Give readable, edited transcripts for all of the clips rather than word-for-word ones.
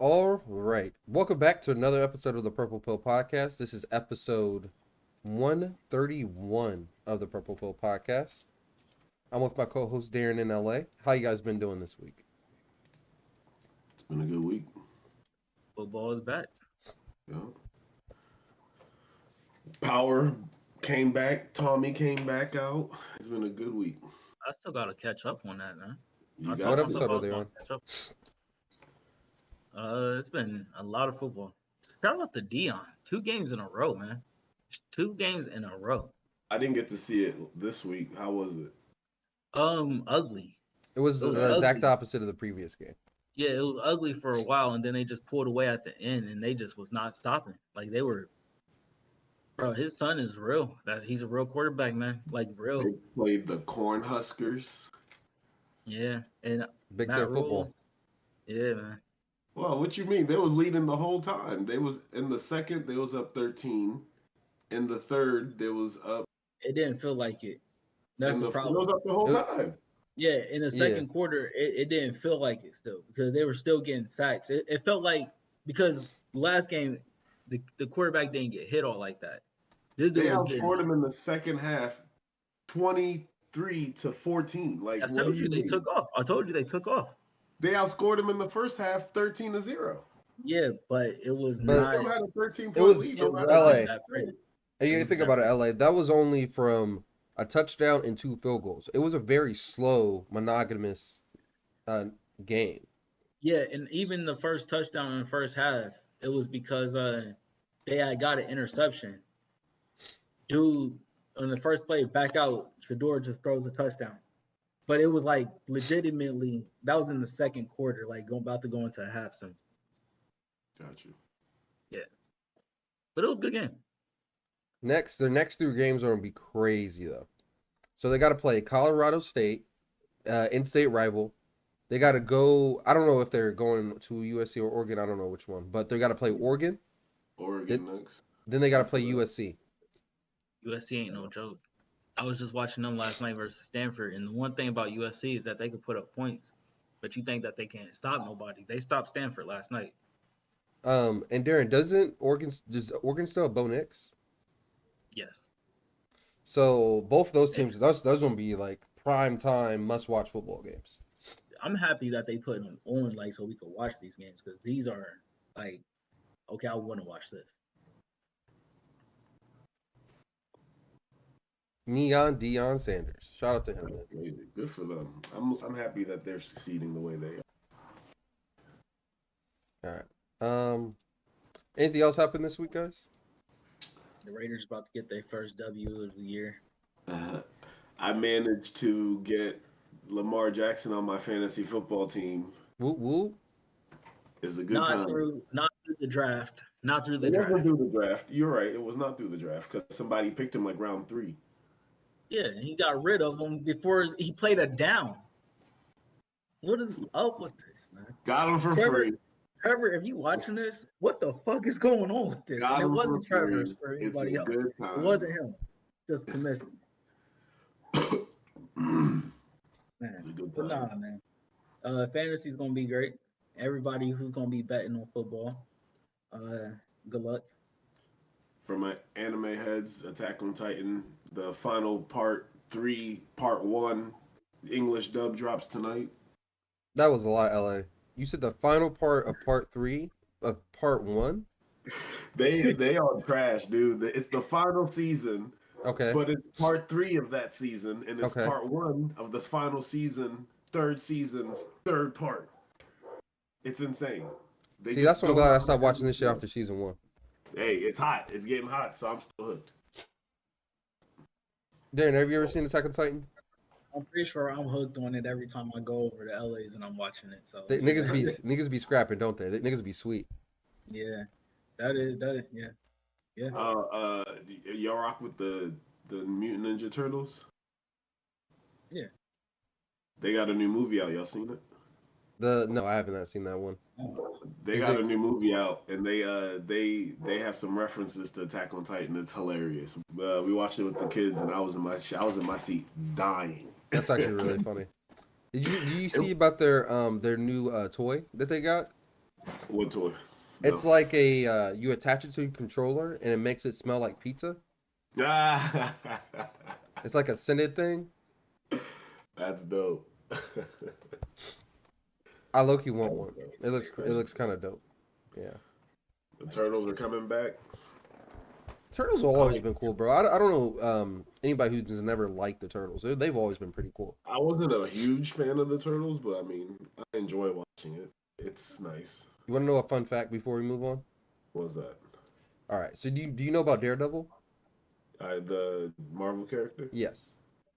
All right. Welcome back to another episode of the Purple Pill Podcast. This is episode 131 of the Purple Pill Podcast. I'm with my co-host Darren in LA. How you guys been doing this week? It's been a good week. Football is back. Yeah. Power came back. Tommy came back out. It's been a good week. I still gotta catch up on that, man. You I got told What to. myself episode I are was they gonna on? catch up. It's been a lot of football. Shout out to Dion. 2 games in a row, man. 2 games in a row. I didn't get to see it this week. How was it? Ugly. It was It was the exact ugly. opposite of the previous game. Yeah, it was ugly for a while, and then they just pulled away at the end, and they just was not stopping. Like they were, bro. His son is real. He's a real quarterback, man. Like real. They played the Cornhuskers. Yeah, and Big Matt Ten football. Rule. Yeah, man. Well, what you mean? They was leading the whole time. They was in the second. They was up 13. In the third, they was up. It didn't feel like it. That's In the the problem. It was up the whole It- time. Yeah, in the Yeah. second quarter, it didn't feel like it still because they were still getting sacks. It felt like because last game, the quarterback didn't get hit all like that. This They dude was getting. outscored them in the second half, 23-14. Like, I what do told you you they mean? took off. I told you they took off. They outscored them in the first half, 13-0. Yeah, but it was But- They not. still had a 13 It point was lead. It No matter LA. wasn't what. that pretty. And you It was think that about it, pretty. LA, that was only from a touchdown and 2 field goals. It was a very slow, monogamous game. Yeah, and even the first touchdown in the first half, it was because they had got an interception. Dude, on the first play, back out, Shador just throws a touchdown. But it was like legitimately that was in the second quarter, like about to go into a half soon. Got you. But it was a good game. Their next 3 games are going to be crazy, though. So they got to play Colorado State, in-state rival. They got to go. I don't know if they're going to USC or Oregon. I don't know which one, but they got to play Oregon. Oregon next. Then they got to play USC. USC ain't no joke. I was just watching them last night versus Stanford, and the one thing about USC is that they can put up points, but you think that they can't stop nobody. They stopped Stanford last night. And Darren, does Oregon still have Bo Nix? Yes. So both of those teams, those gonna be like prime time must watch football games. I'm happy that they put them on, like, so we could watch these games because these are like, okay, I want to watch this. Neon Deion Sanders, shout out to him. That's amazing. Good for them. I'm happy that they're succeeding the way they are. All right. Anything else happened this week, guys? The Raiders about to get their first W of the year. I managed to get Lamar Jackson on my fantasy football team. Woo woo. It's a good Not time. through the draft. Not through the It wasn't draft. through the draft. You're right. It was not through the draft because somebody picked him like round 3. Yeah, and he got rid of him before he played a down. What is up with this, man? Got him for Trevor, free. Trevor, if you watching this, what the fuck is going on with this? Got And it him wasn't for Trevor free. for It's anybody a else. good It time. wasn't him. Just commission. Man. It's a good But time. nah, man. Fantasy's gonna be great. Everybody who's gonna be betting on football, good luck. For my anime heads, Attack on Titan, the final part 3, part 1, English dub drops tonight. That was a lot, LA. You said the final part of part 3 of part 1? They are trash, dude. It's the final season, Okay. but it's part 3 of that season, and it's Okay. part 1 of the final season, third season's third part. It's insane. They See, just that's why I'm don't glad I have stopped watching this shit anything. after season 1. Hey, it's hot. It's getting hot, so I'm still hooked. Darren, have you ever seen Attack on Titan? I'm pretty sure I'm hooked on it every time I go over to LA's and I'm watching it. So Niggas be scrapping, don't they? Niggas be sweet. yeah, that is yeah. Y'all rock with the Mutant Ninja Turtles? Yeah. They got a new movie out. Y'all seen it? No, I haven't seen that one. They Is got it- a new movie out, and they have some references to Attack on Titan. It's hilarious. We watched it with the kids, and I was in my seat dying. That's actually really funny. Do you see about their new toy that they got? What toy? It's No. like a you attach it to your controller and it makes it smell like pizza. Ah, It's like a scented thing. that's dope. I low key want That's one. dope. It That's looks kind dope. of dope. Yeah. The turtles are coming back. Turtles have I always like. been cool, bro. I don't know anybody who's never liked the turtles. They've always been pretty cool. I wasn't a huge fan of the turtles, but I mean, I enjoy watching it. It's nice. You want to know a fun fact before we move on? What was that? All right. So do you know about Daredevil? The Marvel character? Yes.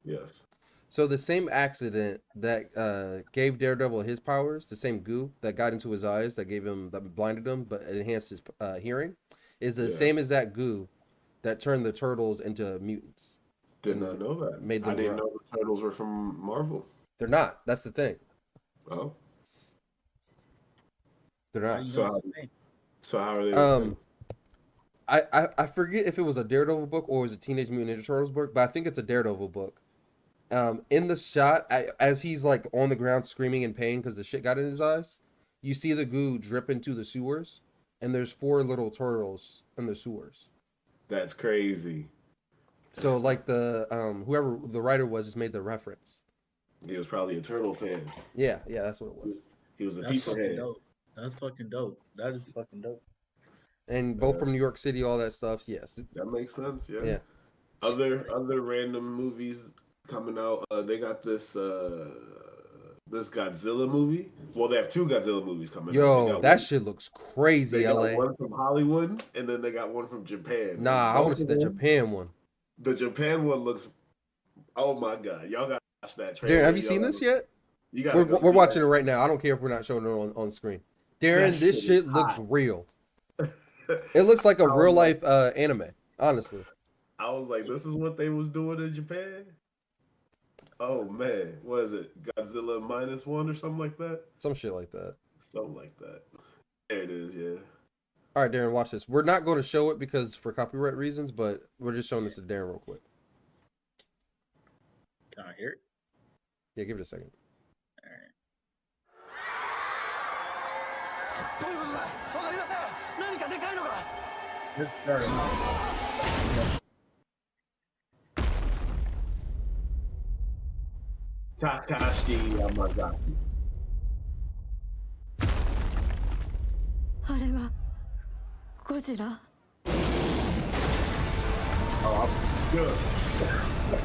Yes. So the same accident that gave Daredevil his powers, the same goo that got into his eyes that blinded him but enhanced his hearing, is the Yeah. same as that goo that turned the turtles into mutants Did and not know that. made I them didn't grow. know the turtles were from Marvel. They're not. That's the thing. Oh, They're How not. you so know how, it's the same? so how are they the same? I forget if it was a Daredevil book or it was a Teenage Mutant Ninja Turtles book, but I think it's a Daredevil book. In the shot, as he's like on the ground screaming in pain because the shit got in his eyes, you see the goo drip into the sewers, and there's 4 little turtles in the sewers. That's crazy. So like the whoever the writer was just made the reference. He was probably a turtle fan. Yeah, that's what it was. He was a That's pizza fucking head. dope. That's fucking dope. That is fucking dope. And both from New York City, all that stuff. Yes. That makes sense. Yeah. Yeah. Other random movies coming out. They got this Godzilla movie. Well, they have 2 Godzilla movies coming out. They Yo, got that one. shit looks They crazy, got LA. one from Hollywood, and then they got one from Japan. Nah, And I want both to see of the them, Japan one. the Japan one looks. Oh my god, y'all gotta watch that trailer. Darren, have you Y'all seen gotta- this yet? You gotta go We're see watching it that. right now. I don't care if we're not showing it on screen. Darren, That this shit is shit looks hot. real. It looks like a I was real like, life anime, honestly. I was like, this is what they was doing in Japan. Oh man, what is it? Godzilla -1 or something like that. Some shit like that. Something like that. There it is. Yeah. All right, Darren, watch this. We're not going to show it because for copyright reasons, but we're just showing this to Darren real quick. Can I hear it? Yeah, give it a second. All right. どういうことだわかりません何かでかいのが This started off. Takashi Yamazaki. あれがゴジラ Oh, I'm good. Like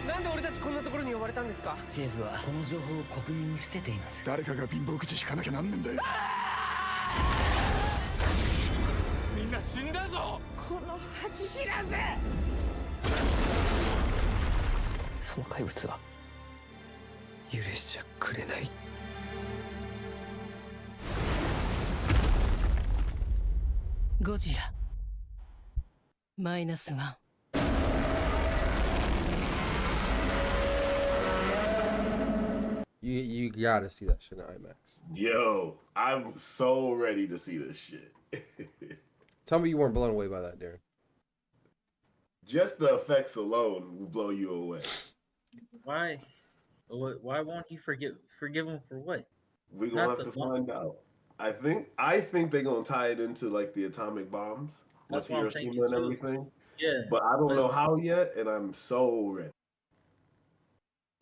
なんで俺たちこんなところに呼ばれたんですか政府はこの情報を国民に伏せています。誰かが貧乏口引かなきゃなんねんだよ。みんな死んだぞこの橋知らずその怪物は許しちゃくれない。ゴジラ-1 You gotta see that shit in IMAX. Yo, I'm so ready to see this shit. Tell me you weren't blown away by that, Darren. Just the effects alone will blow you away. Why? Why won't he forgive him for what? We're gonna Not have the to bomb. find out. I think they're gonna tie it into like the atomic bombs That's with what I'm Hiroshima thinking, and too. everything. Yeah, But I don't but- know how yet, and I'm so ready.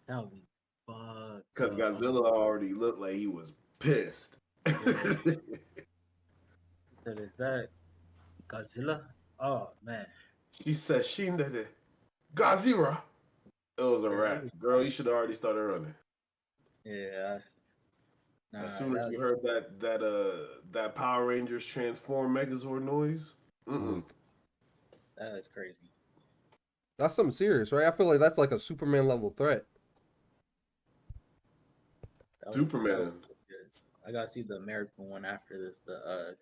that would be fucked. Because up. Godzilla already looked like he was pissed. That is that Godzilla? Oh man. She said, Shindere, Godzilla. It was a wrap. Girl, you should have already started running. Yeah. Nah, As soon as that- you heard that Power Rangers transform Megazord noise, mm-mm. that is crazy. That's something serious, right? I feel like that's like a Superman level threat. That was Superman. really good. I gotta see the American one after this.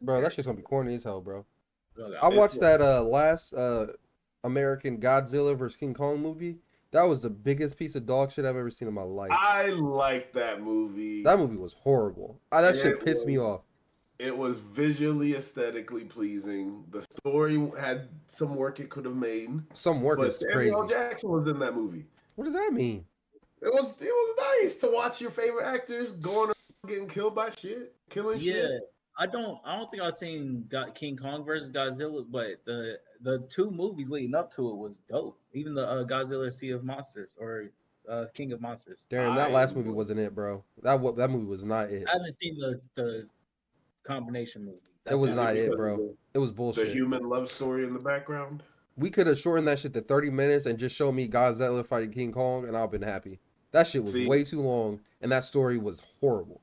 Bro, that shit's gonna be corny as hell, bro. Look, I It's watched like- that last American Godzilla vs King Kong movie. That was the biggest piece of dog shit I've ever seen in my life. I like that movie. That movie was horrible. That shit It pissed me was- off. It was visually, aesthetically pleasing. The story had some work it could have made, Some work but is crazy. Samuel L. Jackson was in that movie. What does that mean? It was nice to watch your favorite actors going around getting killed by shit, killing Yeah, shit. I don't think I've seen King Kong versus Godzilla, but the two movies leading up to it was dope. Even the Godzilla Sea of Monsters or King of Monsters. Darren, that last movie enjoyed it. wasn't it, bro. That movie was not it. I haven't seen the combination movie. It was Is not it, because bro. of It was The bullshit. human love story in the background. We could have shortened that shit to 30 minutes and just show me Godzilla fighting King Kong, and I've been happy. That shit was See? way too long, and that story was horrible.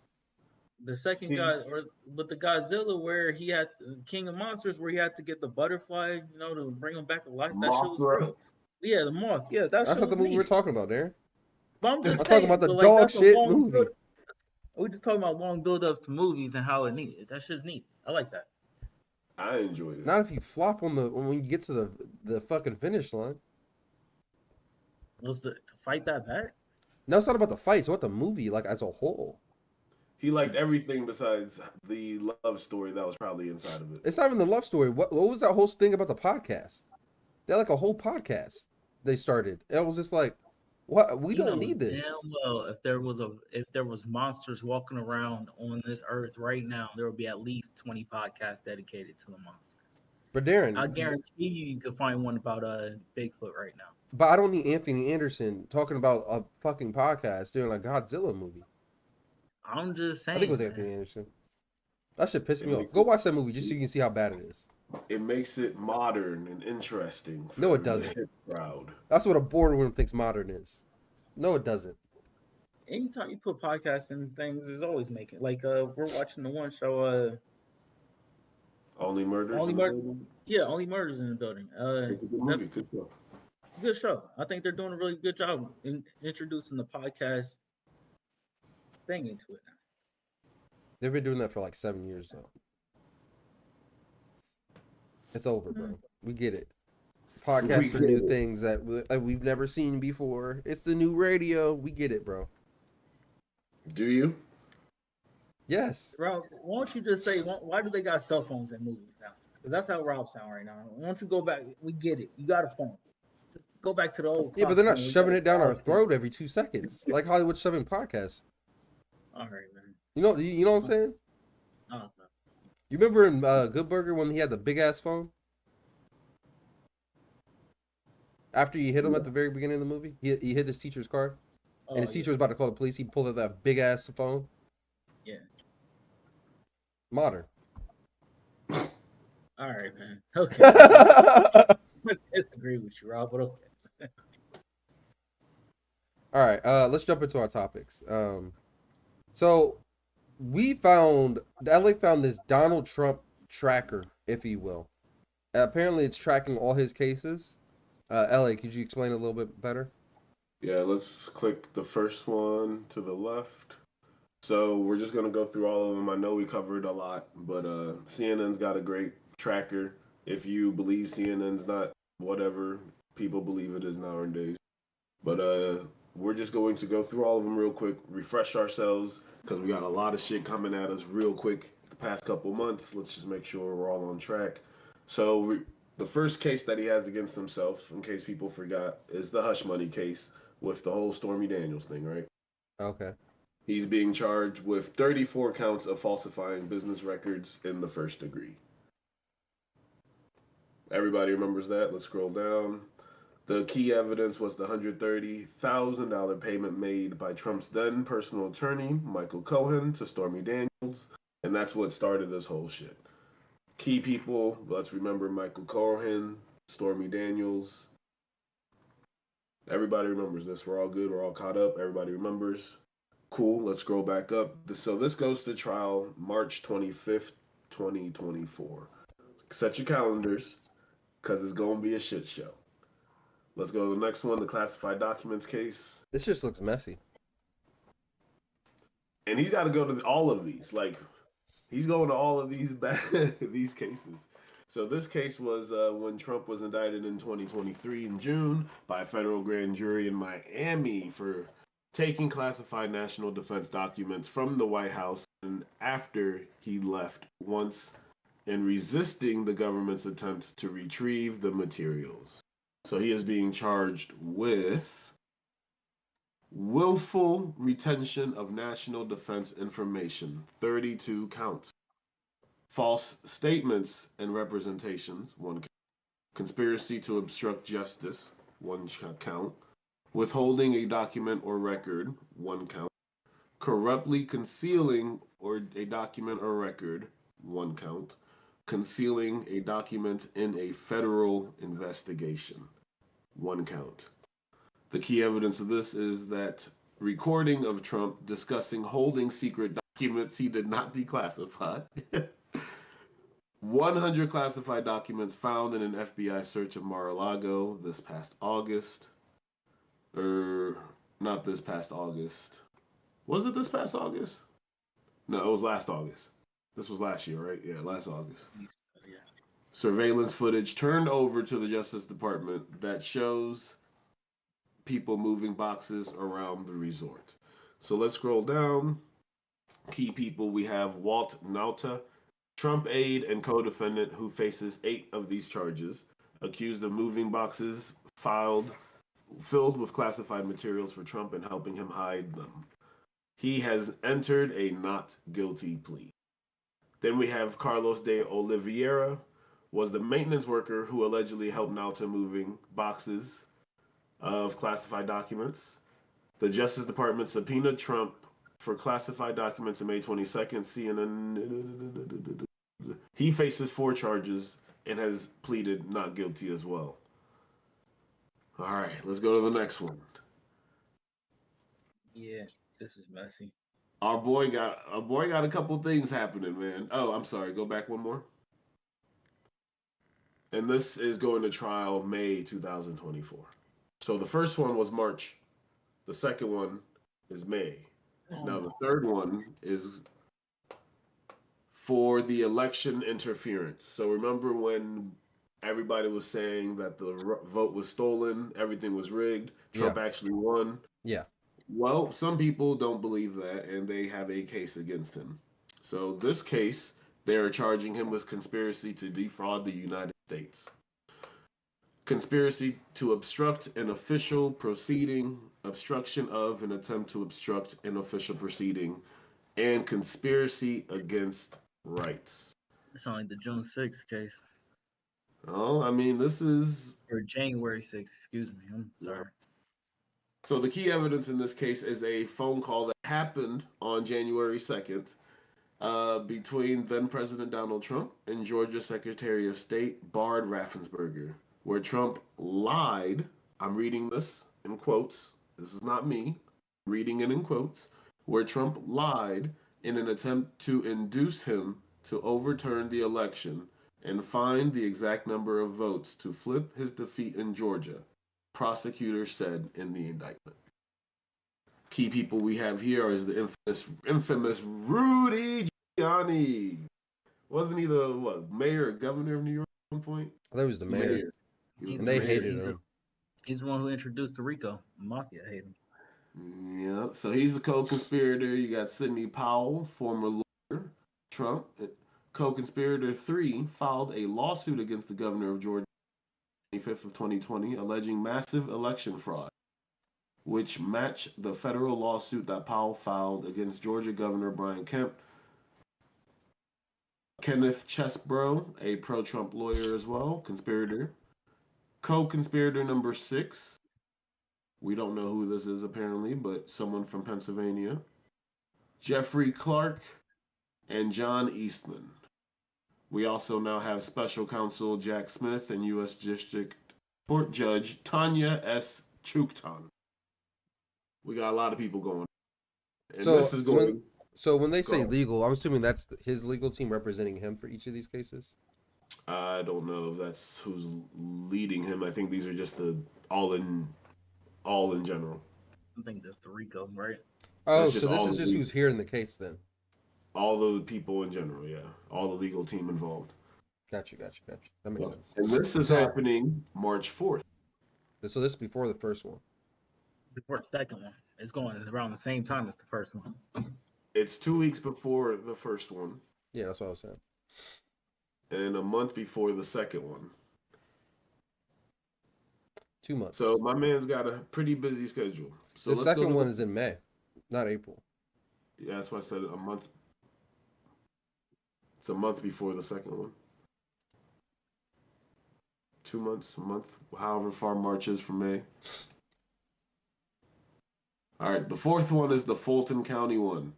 The second See? guy, or with the Godzilla, where he had King of Monsters, where he had to get the butterfly, to bring him back to life. That shit was Mothra. real. Yeah, the moth. Yeah, That's shit not the was movie we're neat. talking about, Darren. But I'm just I'm talking about saying, the but, dog that's a shit long movie. build- We're just talking about long build-ups to movies and how it neat. That shit's neat. I like that. I enjoyed it. Not if you flop on when you get to the fucking finish line. Was to fight that back? No, it's not about the fight. It's about the movie, like as a whole. He liked everything besides the love story that was probably inside of it. It's not even the love story. What was that whole thing about the podcast? They had like a whole podcast they started. And it was just like, what? We You know don't need this. Damn well, if there was monsters walking around on this earth right now, there would be at least 20 podcasts dedicated to the monsters. But Darren, I guarantee you could find one about Bigfoot right now. but I don't need Anthony Anderson talking about a fucking podcast doing a Godzilla movie. I'm just I saying. think it was man. Anthony Anderson. That shit pissed me It off. makes Go it- watch that movie just so you can see how bad it is. It makes it modern and interesting. No, it the doesn't. hip crowd. That's what a boardroom thinks modern is. No, it doesn't. Anytime you put podcasts and things, is always making we're watching the one show. Only murders. Only in the Mur- Building? Yeah, Only Murders in the Building. It's a good That's movie. Good show. good show. I think they're doing a really good job in introducing the podcast thing into it now. They've been doing that for like 7 years though. It's over, bro. We get it. Podcasts are get new it. things that we've never seen before. It's the new radio. We get it, bro. Do you? Yes. Rob, why don't you just say why do they got cell phones in movies now? Because that's how Rob sound right now. Why don't you go back? We get it. You got a phone. Just go back to the old. Yeah, but they're not clock phone. We shoving got it down our dial-up. throat every 2 seconds like Hollywood shoving podcasts. All right, man. You know what I'm saying? I don't know. You remember in Good Burger when he had the big ass phone? After you hit him at the very beginning of the movie, he hit his teacher's car, and his Oh, teacher was about to call the police. He pulled out that big ass phone. Yeah. Modern. All right, man. Okay. I disagree with you, Rob, but okay. All right, let's jump into our topics. So LA found this Donald Trump tracker, if you will. Apparently, it's tracking all his cases. LA, could you explain a little bit better? Yeah, let's click the first one to the left. So we're just gonna go through all of them. I know we covered a lot, but CNN's got a great tracker. If you believe CNN's not whatever people believe it is nowadays, but we're just going to go through all of them real quick, refresh ourselves because we got a lot of shit coming at us real quick the past couple months. Let's just make sure we're all on track. So the first case that he has against himself, in case people forgot, is the hush money case with the whole Stormy Daniels thing, right? Okay. He's being charged with 34 counts of falsifying business records in the first degree. Everybody remembers that. Let's scroll down. The key evidence was the $130,000 payment made by Trump's then personal attorney, Michael Cohen, to Stormy Daniels. And that's what started this whole shit. Key people, let's remember Michael Cohen, Stormy Daniels. Everybody remembers this. We're all good. We're all caught up. Everybody remembers. Cool. Let's scroll back up. So this goes to trial March 25th, 2024. Set your calendars because it's going to be a shit show. Let's go to the next one, the classified documents case. This just looks messy. And he's got to go to all of these. Like, he's going to all of these these cases. So this case was when Trump was indicted in 2023 in June by a federal grand jury in Miami for taking classified national defense documents from the White House and after he left once and resisting the government's attempt to retrieve the materials. So he is being charged with willful retention of national defense information, 32 counts. False statements and representations, 1 count. Conspiracy to obstruct justice, 1 count. Withholding a document or record, 1 count. Corruptly concealing or a document or record, 1 count. Concealing a document in a federal investigation, 1 count. The key evidence of this is that recording of Trump discussing holding secret documents he did not declassify. 100 classified documents found in an FBI search of Mar-a-Lago this past August. Not this past August. Was it this past August? No, it was last August. This was last year, right? Yeah, last August. Yeah. Surveillance footage turned over to the Justice Department that shows people moving boxes around the resort. So let's scroll down. Key people, we have Walt Nauta, Trump aide and co-defendant who faces 8 of these charges, accused of moving boxes filled with classified materials for Trump and helping him hide them. He has entered a not guilty plea. Then we have Carlos de Oliveira, was the maintenance worker who allegedly helped Nauta moving boxes of classified documents. The Justice Department subpoenaed Trump for classified documents on May 22nd. CNN. He faces 4 charges and has pleaded not guilty as well. All right, let's go to the next one. Yeah, this is messy. Our boy got a couple things happening, man. Oh, I'm sorry. Go back one more. And this is going to trial May 2024. So the first one was March. The second one is May. Now the third one is for the election interference. So remember when everybody was saying that the vote was stolen, everything was rigged, Trump actually won? Yeah. Well, some people don't believe that, and they have a case against him. So this case, they are charging him with conspiracy to defraud the United States. Conspiracy to obstruct an official proceeding, obstruction of an attempt to obstruct an official proceeding, and conspiracy against rights. It's only the June 6th case. Oh, I mean, this is... Or January 6th, excuse me. I'm sorry. So the key evidence in this case is a phone call that happened on January 2nd between then-President Donald Trump and Georgia Secretary of State Bard Raffensperger, where Trump lied. I'm reading this in quotes. This is not me. I'm reading it in quotes. Where Trump lied in an attempt to induce him to overturn the election and find the exact number of votes to flip his defeat in Georgia, prosecutors said in the indictment. Key people we have here is the infamous Rudy Giuliani. Wasn't he the mayor or governor of New York at one point? That was the mayor. And they hated him. He's the one who introduced the RICO. Mafia hate him. Yeah, so he's a co-conspirator. You got Sidney Powell, former lawyer, Trump. Co-conspirator 3 filed a lawsuit against the governor of Georgia on the 25th of 2020, alleging massive election fraud, which matched the federal lawsuit that Powell filed against Georgia Governor Brian Kemp. Kenneth Chesebro, a pro-Trump lawyer as well, conspirator. Co-conspirator number 6. We don't know who this is apparently, but someone from Pennsylvania. Jeffrey Clark and John Eastman. We also now have Special Counsel Jack Smith and U.S. District Court Judge Tanya S. Chukton. We got a lot of people going. And So this is going. when they say Go. legal, I'm assuming that's his legal team representing him for each of these cases. I don't know if that's who's leading him. I think these are just the all in general. I think that's the RICO, right? Oh, That's so just this all is the just legal. who's here in the case then. All the people in general, yeah. All the legal team involved. Got you. That makes Yeah. sense. And this is So- happening March 4th. So this is before the first one. Before the second one, it's going around the same time as the first one. It's 2 weeks before the first one Yeah, that's what I was saying. and a month before the second one. 2 months. So my man's got a pretty busy schedule. So the let's go second to one is in May, not April. Yeah, that's why I said a month. It's a month before the second one. 2 months, a month, however far March is from May. All right, the fourth one is the Fulton County one.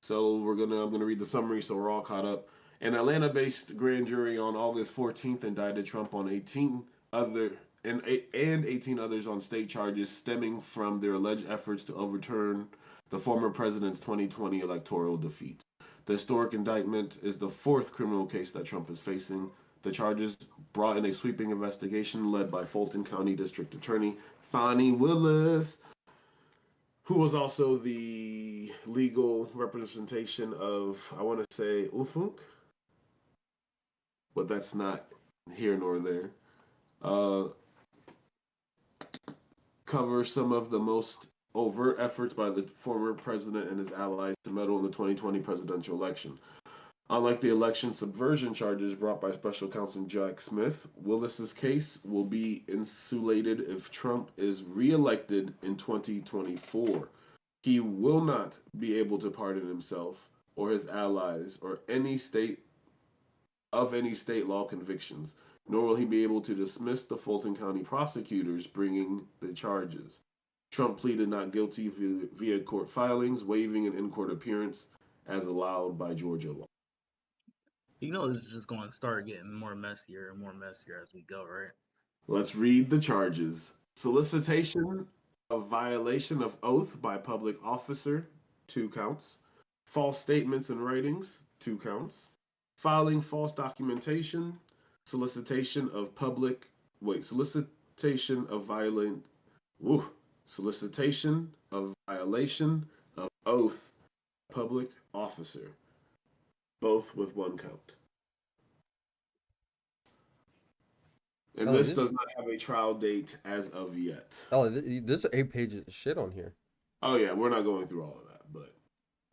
So I'm gonna read the summary so we're all caught up. An Atlanta-based grand jury on August 14th indicted Trump on 18 others on state charges stemming from their alleged efforts to overturn the former president's 2020 electoral defeat. The historic indictment is the fourth criminal case that Trump is facing. The charges brought in a sweeping investigation led by Fulton County District Attorney Fani Willis, who was also the legal representation of, I want to say, Ufunk, but that's not here nor there. Cover some of the most overt efforts by the former president and his allies to meddle in the 2020 presidential election. Unlike the election subversion charges brought by special counsel Jack Smith, Willis's case will be insulated if Trump is reelected in 2024. He will not be able to pardon himself or his allies or any state law convictions, nor will he be able to dismiss the Fulton County prosecutors bringing the charges. Trump pleaded not guilty via court filings, waiving an in-court appearance as allowed by Georgia law. You know, it's just going to start getting more messier and more messier as we go, right? Let's read the charges. Solicitation of violation of oath by public officer, 2 counts. False statements and writings, 2 counts. Filing false documentation, solicitation of violation of oath, public officer, both with 1 count. And this does not have a trial date as of yet. Oh, this 8 pages of shit on here. Oh yeah, we're not going through all of that, but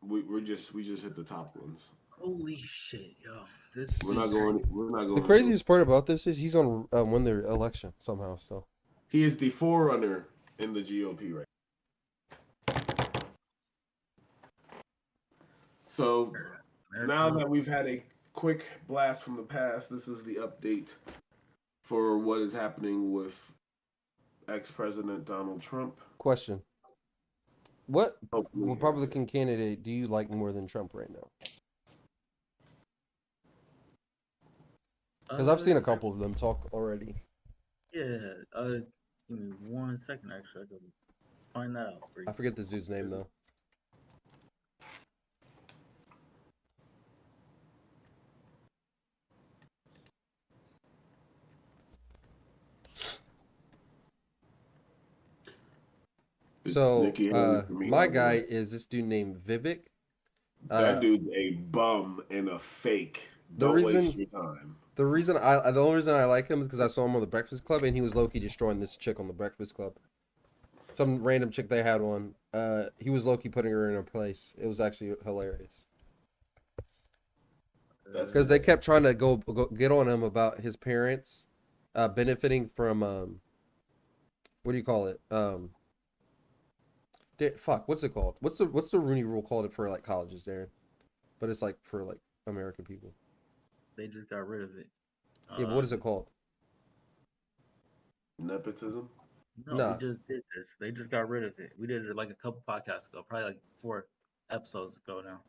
we just hit the top ones. Holy shit, yo! We're not going. The craziest part about this is he's on win their election somehow. So He is the forerunner in the GOP right So now that we've had a quick blast from the past, this is the update for what is happening with ex-president Donald Trump. question: what Hopefully he Republican candidate do you like more than Trump right now? Because I've seen a couple of them talk already. Yeah. Give me 1 second. Actually, I can find that out for you. I forget this dude's name though. So Nikki Haley for me, my by the guy way. is this dude named Vivek. That dude's a bum and a fake. The Don't waste reason- your time. The only reason I like him is because I saw him on the Breakfast Club and he was low-key destroying this chick on the Breakfast Club. Some random chick they had on. He was low-key putting her in her place. It was actually hilarious. Because they kept trying to go get on him about his parents benefiting from what do you call it? What's it called? What's the Rooney Rule called it for like colleges, Darren? But it's like for like American people. They just got rid of it. Yeah, but what is it called? Nepotism? No, Nah. we just did this. They just got rid of it. We did it like a couple podcasts ago, probably like 4 episodes ago now.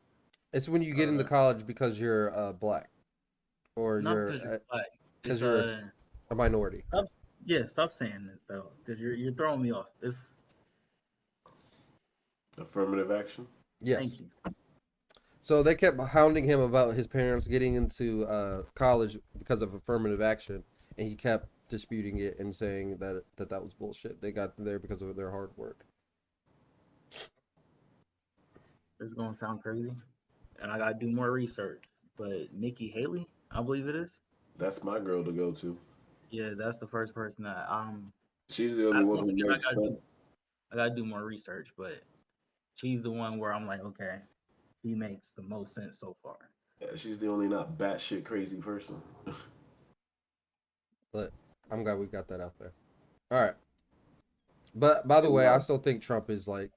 It's when you get into college because you're black, or Not you're because you're black. 'cause It's, you're a minority. yeah, stop saying it though, because you're throwing me off. It's Affirmative action? Yes. thank you. So they kept hounding him about his parents getting into college because of affirmative action, and he kept disputing it and saying that was bullshit. They got there because of their hard work. This is gonna sound crazy, and I gotta do more research. But Nikki Haley, I believe it is. That's my girl to go to. Yeah, that's the first person that She's the only one once who again, makes sense. I gotta do more research, but she's the one where I'm like, okay, she makes the most sense so far. Yeah, she's the only not batshit crazy person. But I'm glad we got that out there. All right. But by the way, I still think Trump is like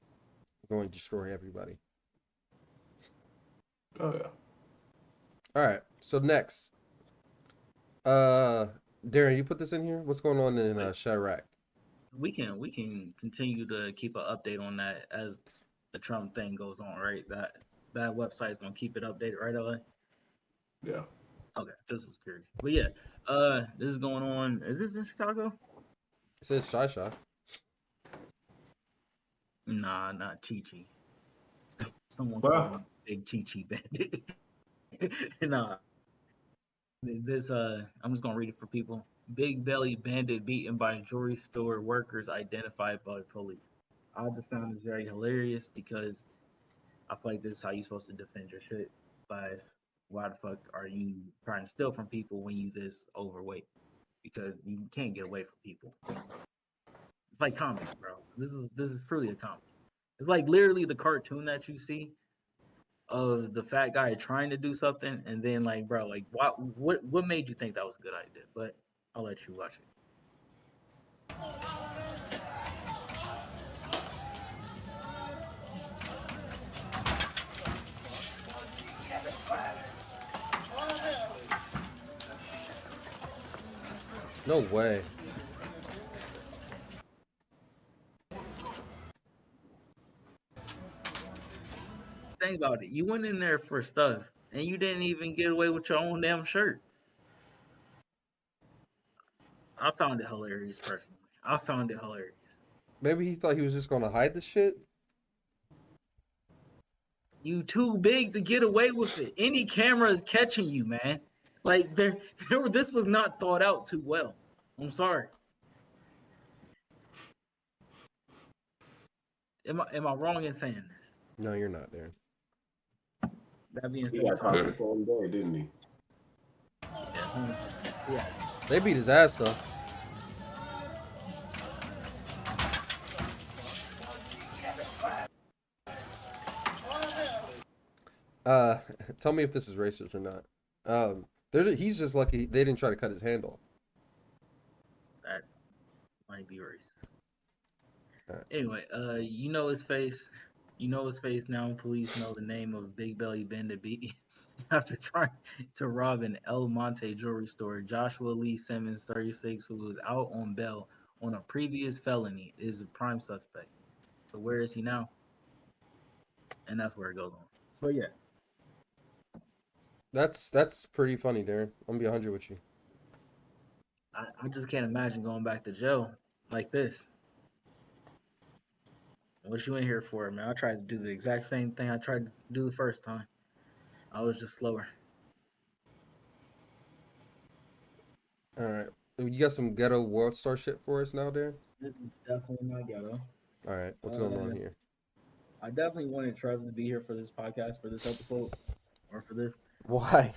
going to destroy everybody. Oh yeah. All right. So next, Darren, you put this in here. What's going on in Chirac? We can continue to keep an update on that as the Trump thing goes on, right? That website is gonna keep it updated, right, LA? Yeah. Okay, just was curious. But yeah, this is going on. Is this in Chicago? It says Shy. Nah, not Chi Chi. Someone Wow. called him Big Chi Chi Bandit. Nah. This I'm just gonna read it for people. Big belly bandit beaten by jewelry store workers identified by police. I just found this very hilarious because I feel like this is how you're supposed to defend your shit. But why the fuck are you trying to steal from people when you this overweight? Because you can't get away from people. It's like comedy, bro. This is truly a comedy. It's like literally the cartoon that you see of the fat guy trying to do something, and then like, bro, like what made you think that was a good idea? But I'll let you watch it. No way. Think about it. You went in there for stuff, and you didn't even get away with your own damn shirt. I found it hilarious, personally. I found it hilarious. Maybe he thought he was just gonna hide the shit. You too big to get away with it. Any camera is catching you, man. Like this was not thought out too well. I'm sorry. Am I wrong in saying this? No, you're not, Darren. That being He said, got caught the same day, didn't he? yeah. They beat his ass though. Tell me if this is racist or not. He's just lucky they didn't try to cut his hand off. That might be racist. Alright. Anyway, you know his face. You know his face now. Police know the name of Big Belly Bandit beat after trying to rob an El Monte jewelry store. Joshua Lee Simmons, 36, who was out on bail on a previous felony, is a prime suspect. So where is he now? And that's where it goes on. But yeah. That's pretty funny, Darren. I'm gonna be 100 with you. I just can't imagine going back to jail like this. What you in here for, man? I tried to do the exact same thing I tried to do the first time. I was just slower. All right, you got some ghetto world star shit for us now, Darren? This is definitely not ghetto. All right, what's going on here? I definitely wanted Trevor to be here for this podcast, for this episode, or for this. Why?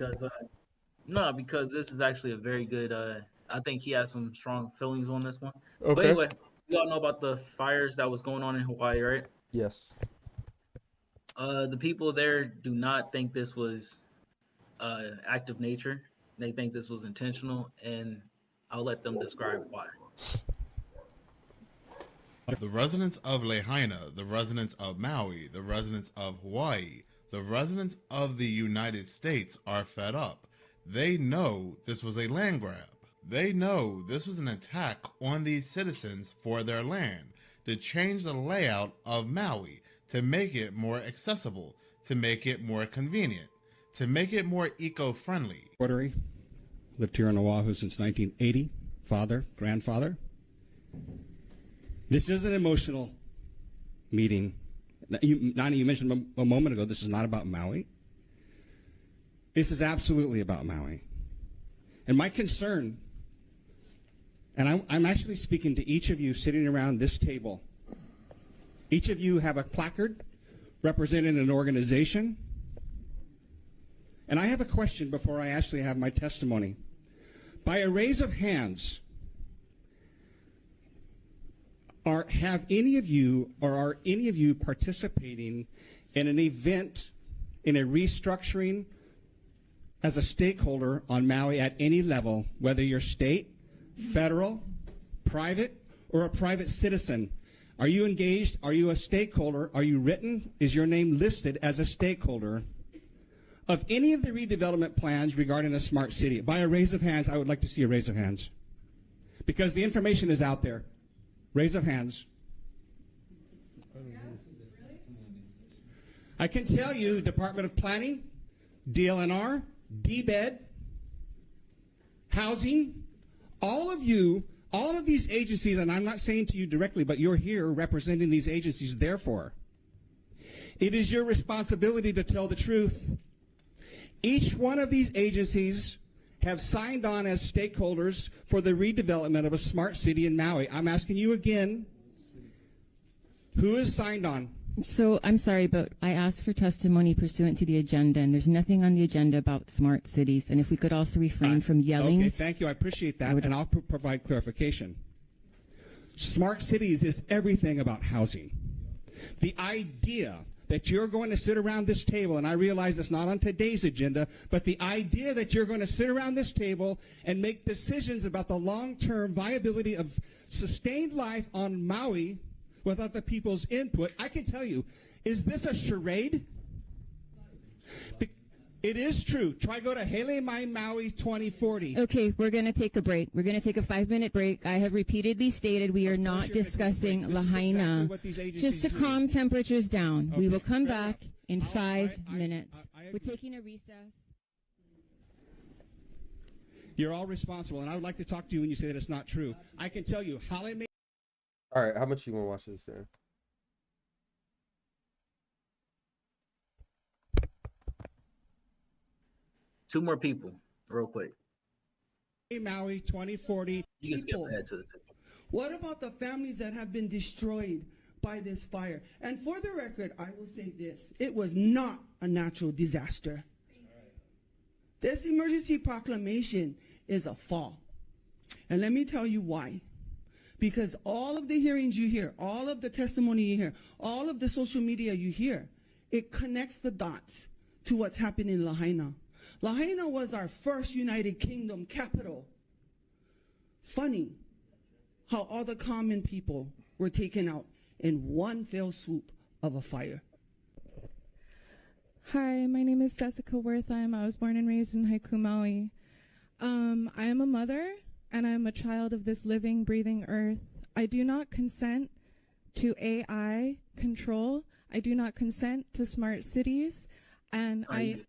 Because this is actually a very good. I think he has some strong feelings on this one. Okay. But anyway, you all know about the fires that was going on in Hawaii, right? Yes. The people there do not think this was act of nature. They think this was intentional, and I'll let them describe why. The residents of Lahaina, the residents of Maui, the residents of Hawaii, the residents of the United States are fed up. They know this was a land grab. They know this was an attack on these citizens for their land, to change the layout of Maui, to make it more accessible, to make it more convenient, to make it more eco-friendly. Rotary, lived here on Oahu since 1980, father, grandfather. This is an emotional meeting. Nani, you mentioned a moment ago, this is not about Maui. This is absolutely about Maui. And my concern, and I'm actually speaking to each of you sitting around this table. Each of you have a placard representing an organization. And I have a question before I actually have my testimony. By a raise of hands, are any of you participating in an event, in a restructuring as a stakeholder on Maui at any level, whether you're state, federal, private, or a private citizen? Are you engaged? Are you a stakeholder? Are you written? Is your name listed as a stakeholder of any of the redevelopment plans regarding a smart city? By a raise of hands, I would like to see a raise of hands. Because the information is out there. Raise of hands. I can tell you, Department of Planning, DLNR, DBED, Housing, all of these agencies, and I'm not saying to you directly, but you're here representing these agencies, therefore, it is your responsibility to tell the truth. Each one of these agencies have signed on as stakeholders for the redevelopment of a smart city in Maui. I'm asking you again, who has signed on? So I'm sorry, but I asked for testimony pursuant to the agenda, and there's nothing on the agenda about smart cities. And if we could also refrain from yelling. Okay, thank you. I appreciate that, and I'll provide clarification. Smart cities is everything about housing. The idea that you're going to sit around this table, and I realize it's not on today's agenda, but the idea that you're going to sit around this table and make decisions about the long-term viability of sustained life on Maui without the people's input, I can tell you, is this a charade? It is true. Try go to Hele Mai Maui 2040. Okay, we're going to take a break. We're going to take a 5-minute break. I have repeatedly stated we are not discussing Lahaina. Just to calm temperatures down. We will come back in 5 minutes. We're taking a recess. You're all responsible, and I would like to talk to you when you say that it's not true. I can tell you, Hale Mai. All right, how much you want to watch this, Sarah? Two more people, real quick. Maui 2040. You can skip ahead to the tip. What about the families that have been destroyed by this fire? And for the record, I will say this. It was not a natural disaster. This emergency proclamation is a fall. And let me tell you why. Because all of the hearings you hear, all of the testimony you hear, all of the social media you hear, it connects the dots to what's happening in Lahaina. Lahaina was our first United Kingdom capital. Funny how all the common people were taken out in one fell swoop of a fire. Hi, my name is Jessica Wertheim. I was born and raised in Haiku, Maui. I am a mother, and I am a child of this living, breathing earth. I do not consent to AI control. I do not consent to smart cities. And AI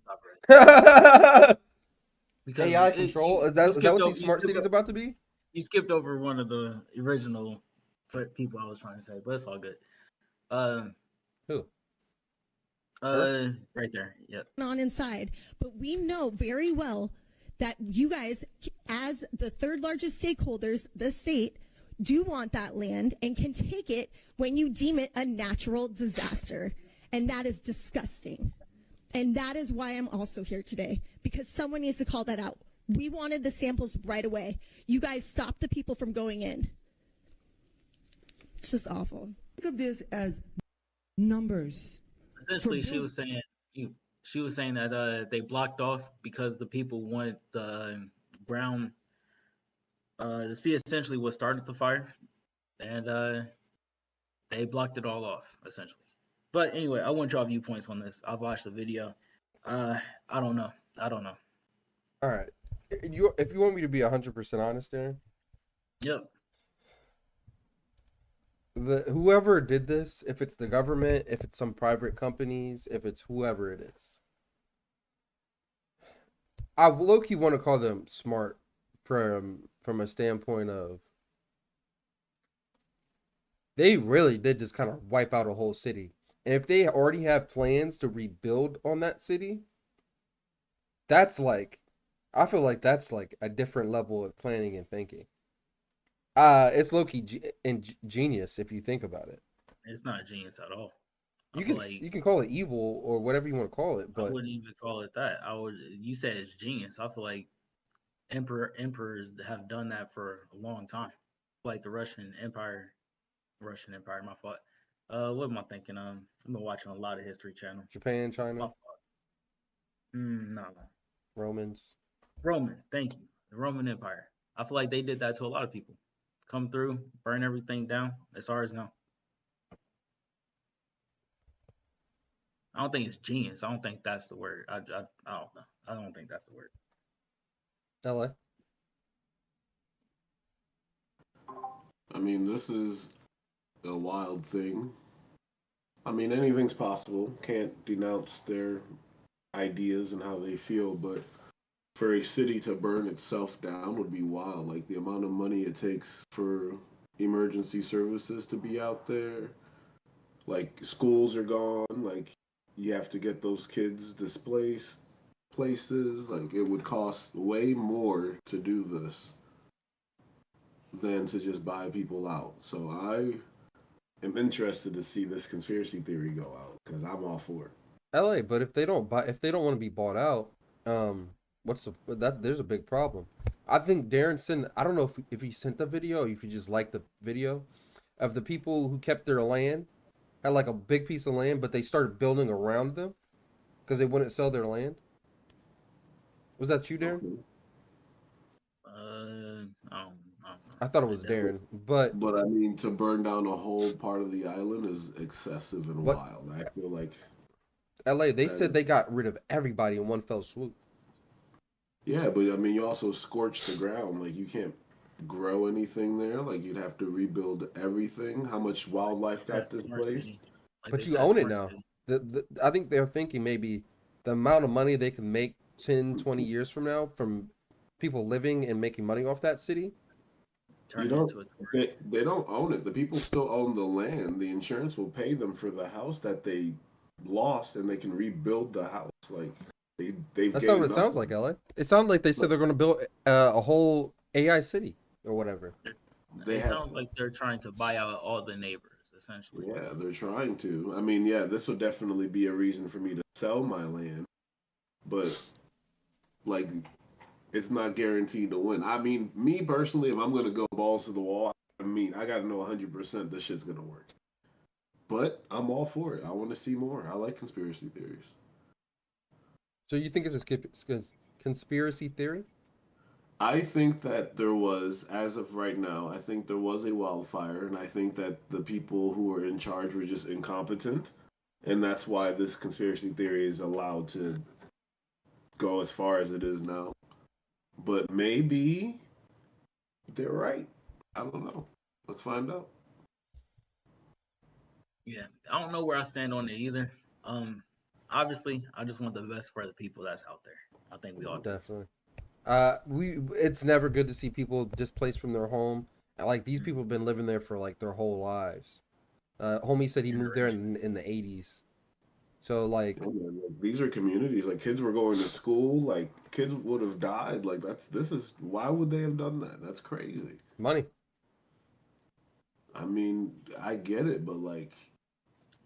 control? Is that what these smart cities about to be? You skipped over one of the original people I was trying to say, but it's all good. Who? Right there. Yep. On inside, but we know very well that you guys, as the third largest stakeholders, the state, do want that land and can take it when you deem it a natural disaster. And that is disgusting. And that is why I'm also here today, because someone needs to call that out. We wanted the samples right away. You guys stopped the people from going in. It's just awful. Think of this as numbers. Essentially, she was saying that they blocked off because the people wanted the ground to see essentially what started the fire, and they blocked it all off essentially. But anyway, I want y'all viewpoints on this. I've watched the video. I don't know. All right. If you want me to be 100% honest, Darren. Yep. Whoever did this, if it's the government, if it's some private companies, if it's whoever it is, I low-key want to call them smart from a standpoint of they really did just kind of wipe out a whole city. And if they already have plans to rebuild on that city, that's like, I feel like that's like a different level of planning and thinking. It's low-key genius if you think about it. It's not genius at all. You can call it evil or whatever you want to call it, but I wouldn't even call it that. You said it's genius. I feel like emperors have done that for a long time, like the Russian Empire. My fault. What am I thinking? I've been watching a lot of History Channel. Japan, My China, fault. No. Romans. Roman. Thank you. The Roman Empire. I feel like they did that to a lot of people. Come through, burn everything down. As far as now. I don't think it's genius. I don't think that's the word. I don't know. I don't think that's the word. LA. I mean, this is a wild thing. I mean, anything's possible. Can't denounce their ideas and how they feel, but for a city to burn itself down would be wild. Like the amount of money it takes for emergency services to be out there. Like schools are gone. Like you have to get those kids displaced places. Like it would cost way more to do this than to just buy people out. So I am interested to see this conspiracy theory go out because I'm all for it. LA, but if they don't want to be bought out, there's a big problem. I think Darren sent, I don't know if he sent the video or if he just liked the video of the people who kept their land, had like a big piece of land, but they started building around them because they wouldn't sell their land. Was that you, Darren? I don't know. I thought it was Darren, but I mean, to burn down a whole part of the island is excessive and wild. I feel like LA, they said they got rid of everybody in one fell swoop. Yeah, but I mean, you also scorch the ground. Like you can't grow anything there. Like you'd have to rebuild everything. How much wildlife got displaced? But you own it now. I think they're thinking maybe the amount of money they can make 10, 20 years from now from people living and making money off that city. They don't own it. The people still own the land. The insurance will pay them for the house that they lost, and they can rebuild the house. Like they've. That's not what it sounds like, LA. It sounds like they said they're going to build a whole AI city or whatever. It sounds like they're trying to buy out all the neighbors, essentially. Yeah, they're trying to. I mean, yeah, this would definitely be a reason for me to sell my land, but like, it's not guaranteed to win. I mean, me personally, if I'm going to go balls to the wall, I mean, I got to know 100% this shit's going to work. But I'm all for it. I want to see more. I like conspiracy theories. So you think it's a conspiracy theory? I think that there was, as of right now, I think there was a wildfire, and I think that the people who were in charge were just incompetent, and that's why this conspiracy theory is allowed to go as far as it is now. But maybe they're right. I don't know. Let's find out. Yeah, I don't know where I stand on it either. Obviously, I just want the best for the people that's out there. I think we all do. Definitely. It's never good to see people displaced from their home. Like these people have been living there for like their whole lives. Homie said he moved there in the 80s. So like these are communities. Like kids were going to school. Like kids would have died. Like why would they have done that? That's crazy. Money. I mean, I get it, but like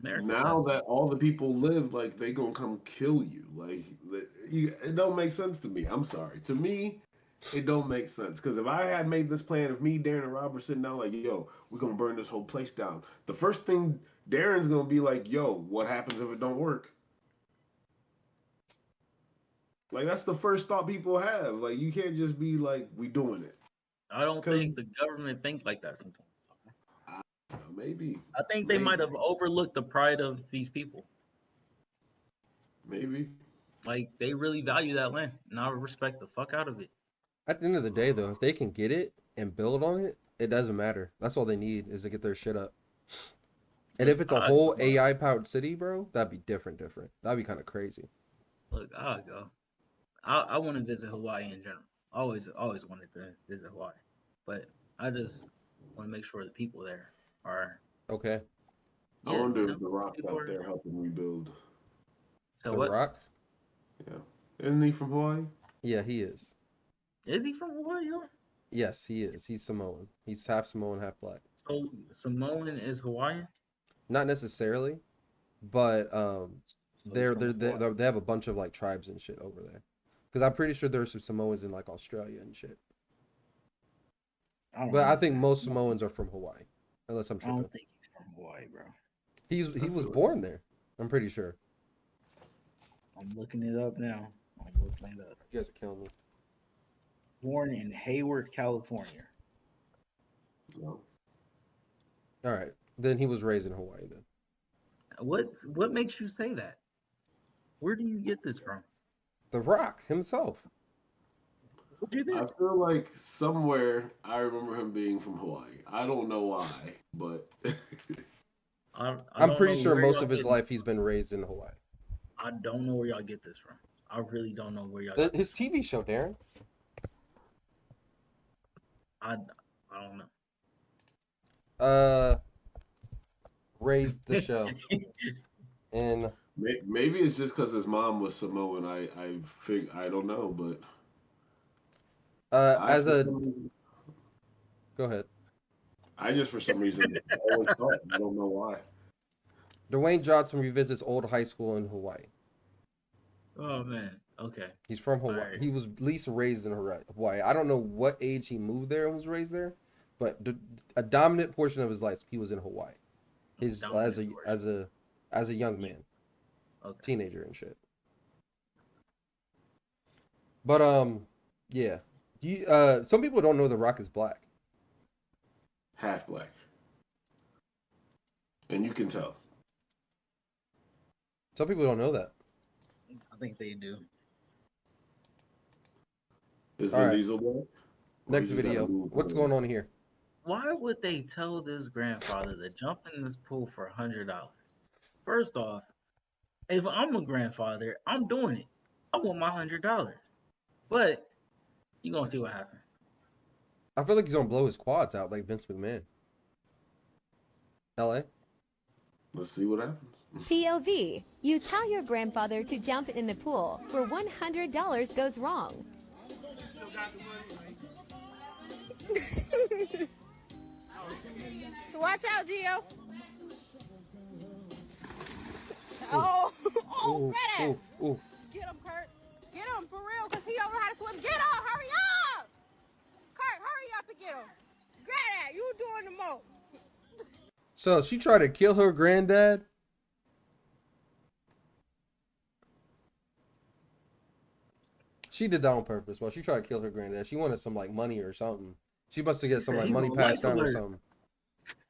America now that all the people live, like they gonna come kill you. Like it don't make sense to me. I'm sorry. To me, it don't make sense. Because if I had made this plan, if me, Darren, and Rob were sitting down like, yo, we're gonna burn this whole place down. The first thing Darren's gonna be like, yo, what happens if it don't work? Like that's the first thought people have. Like you can't just be like, we doing it. I don't think the government think like that sometimes. Maybe. I think they might have overlooked the pride of these people. Maybe. Like they really value that land, and I respect the fuck out of it. At the end of the day, though, if they can get it and build on it, it doesn't matter. That's all they need is to get their shit up. And if it's a whole AI powered city, bro, that'd be different. That'd be kind of crazy. Look, I'll go. I want to visit Hawaii in general. Always wanted to visit Hawaii, but I just want to make sure the people there are okay. I wonder if The Rock's out there helping rebuild. So The what? Rock? Yeah. Isn't he from Hawaii? Yeah, he is. Is he from Hawaii? Yes, he is. He's Samoan. He's half Samoan, half black. So Samoan is Hawaiian? Not necessarily, but they have a bunch of like tribes and shit over there. Because I'm pretty sure there's some Samoans in like Australia and shit. don't But I know. think most Samoans are from Hawaii, unless I'm I tripping. don't think he's from Hawaii, bro. He was born there. I'm pretty sure. I'm looking it up now. You guys are killing me. Born in Hayward, California. No. All right, then he was raised in Hawaii. Then What makes you say that? Where do you get this from? The Rock himself. What do you think? I feel like somewhere I remember him being from Hawaii. I don't know why, but I I'm don't pretty know sure where most y'all of his get- life he's been raised in Hawaii. I don't know where y'all get this from. I really don't know where y'all. His TV show, Darren. I don't know. Raised the show. And maybe it's just because his mom was Samoan. I don't know, but go ahead. I just for some reason always thought. I don't know why. Dwayne Johnson revisits old high school in Hawaii. Oh man. Okay. He's from Hawaii. Alright. He was at least raised in Hawaii. I don't know what age he moved there and was raised there, but a dominant portion of his life he was in Hawaii. As a young man, teenager and shit. But yeah, some people don't know The Rock is black. Half black, and you can tell. Some people don't know that. I think they do. Is All Vin right. Diesel black? Next video. What's going on here? Why would they tell this grandfather to jump in this pool for $100? First off, if I'm a grandfather, I'm doing it. I want my $100. But you gonna see what happens. I feel like he's gonna blow his quads out like Vince McMahon. LA? Let's see what happens. POV. You tell your grandfather to jump in the pool where $100 goes wrong. Watch out, Gio. Oh, Greta. Ooh. Get him, Kurt. Get him for real, because he don't know how to swim. Get him, hurry up. Kurt, hurry up and get him. Greta, you doing the most. So she tried to kill her granddad? She did that on purpose. Well, she tried to kill her granddad. She wanted some like money or something. She must have get some like He's money on passed life down or alert. something.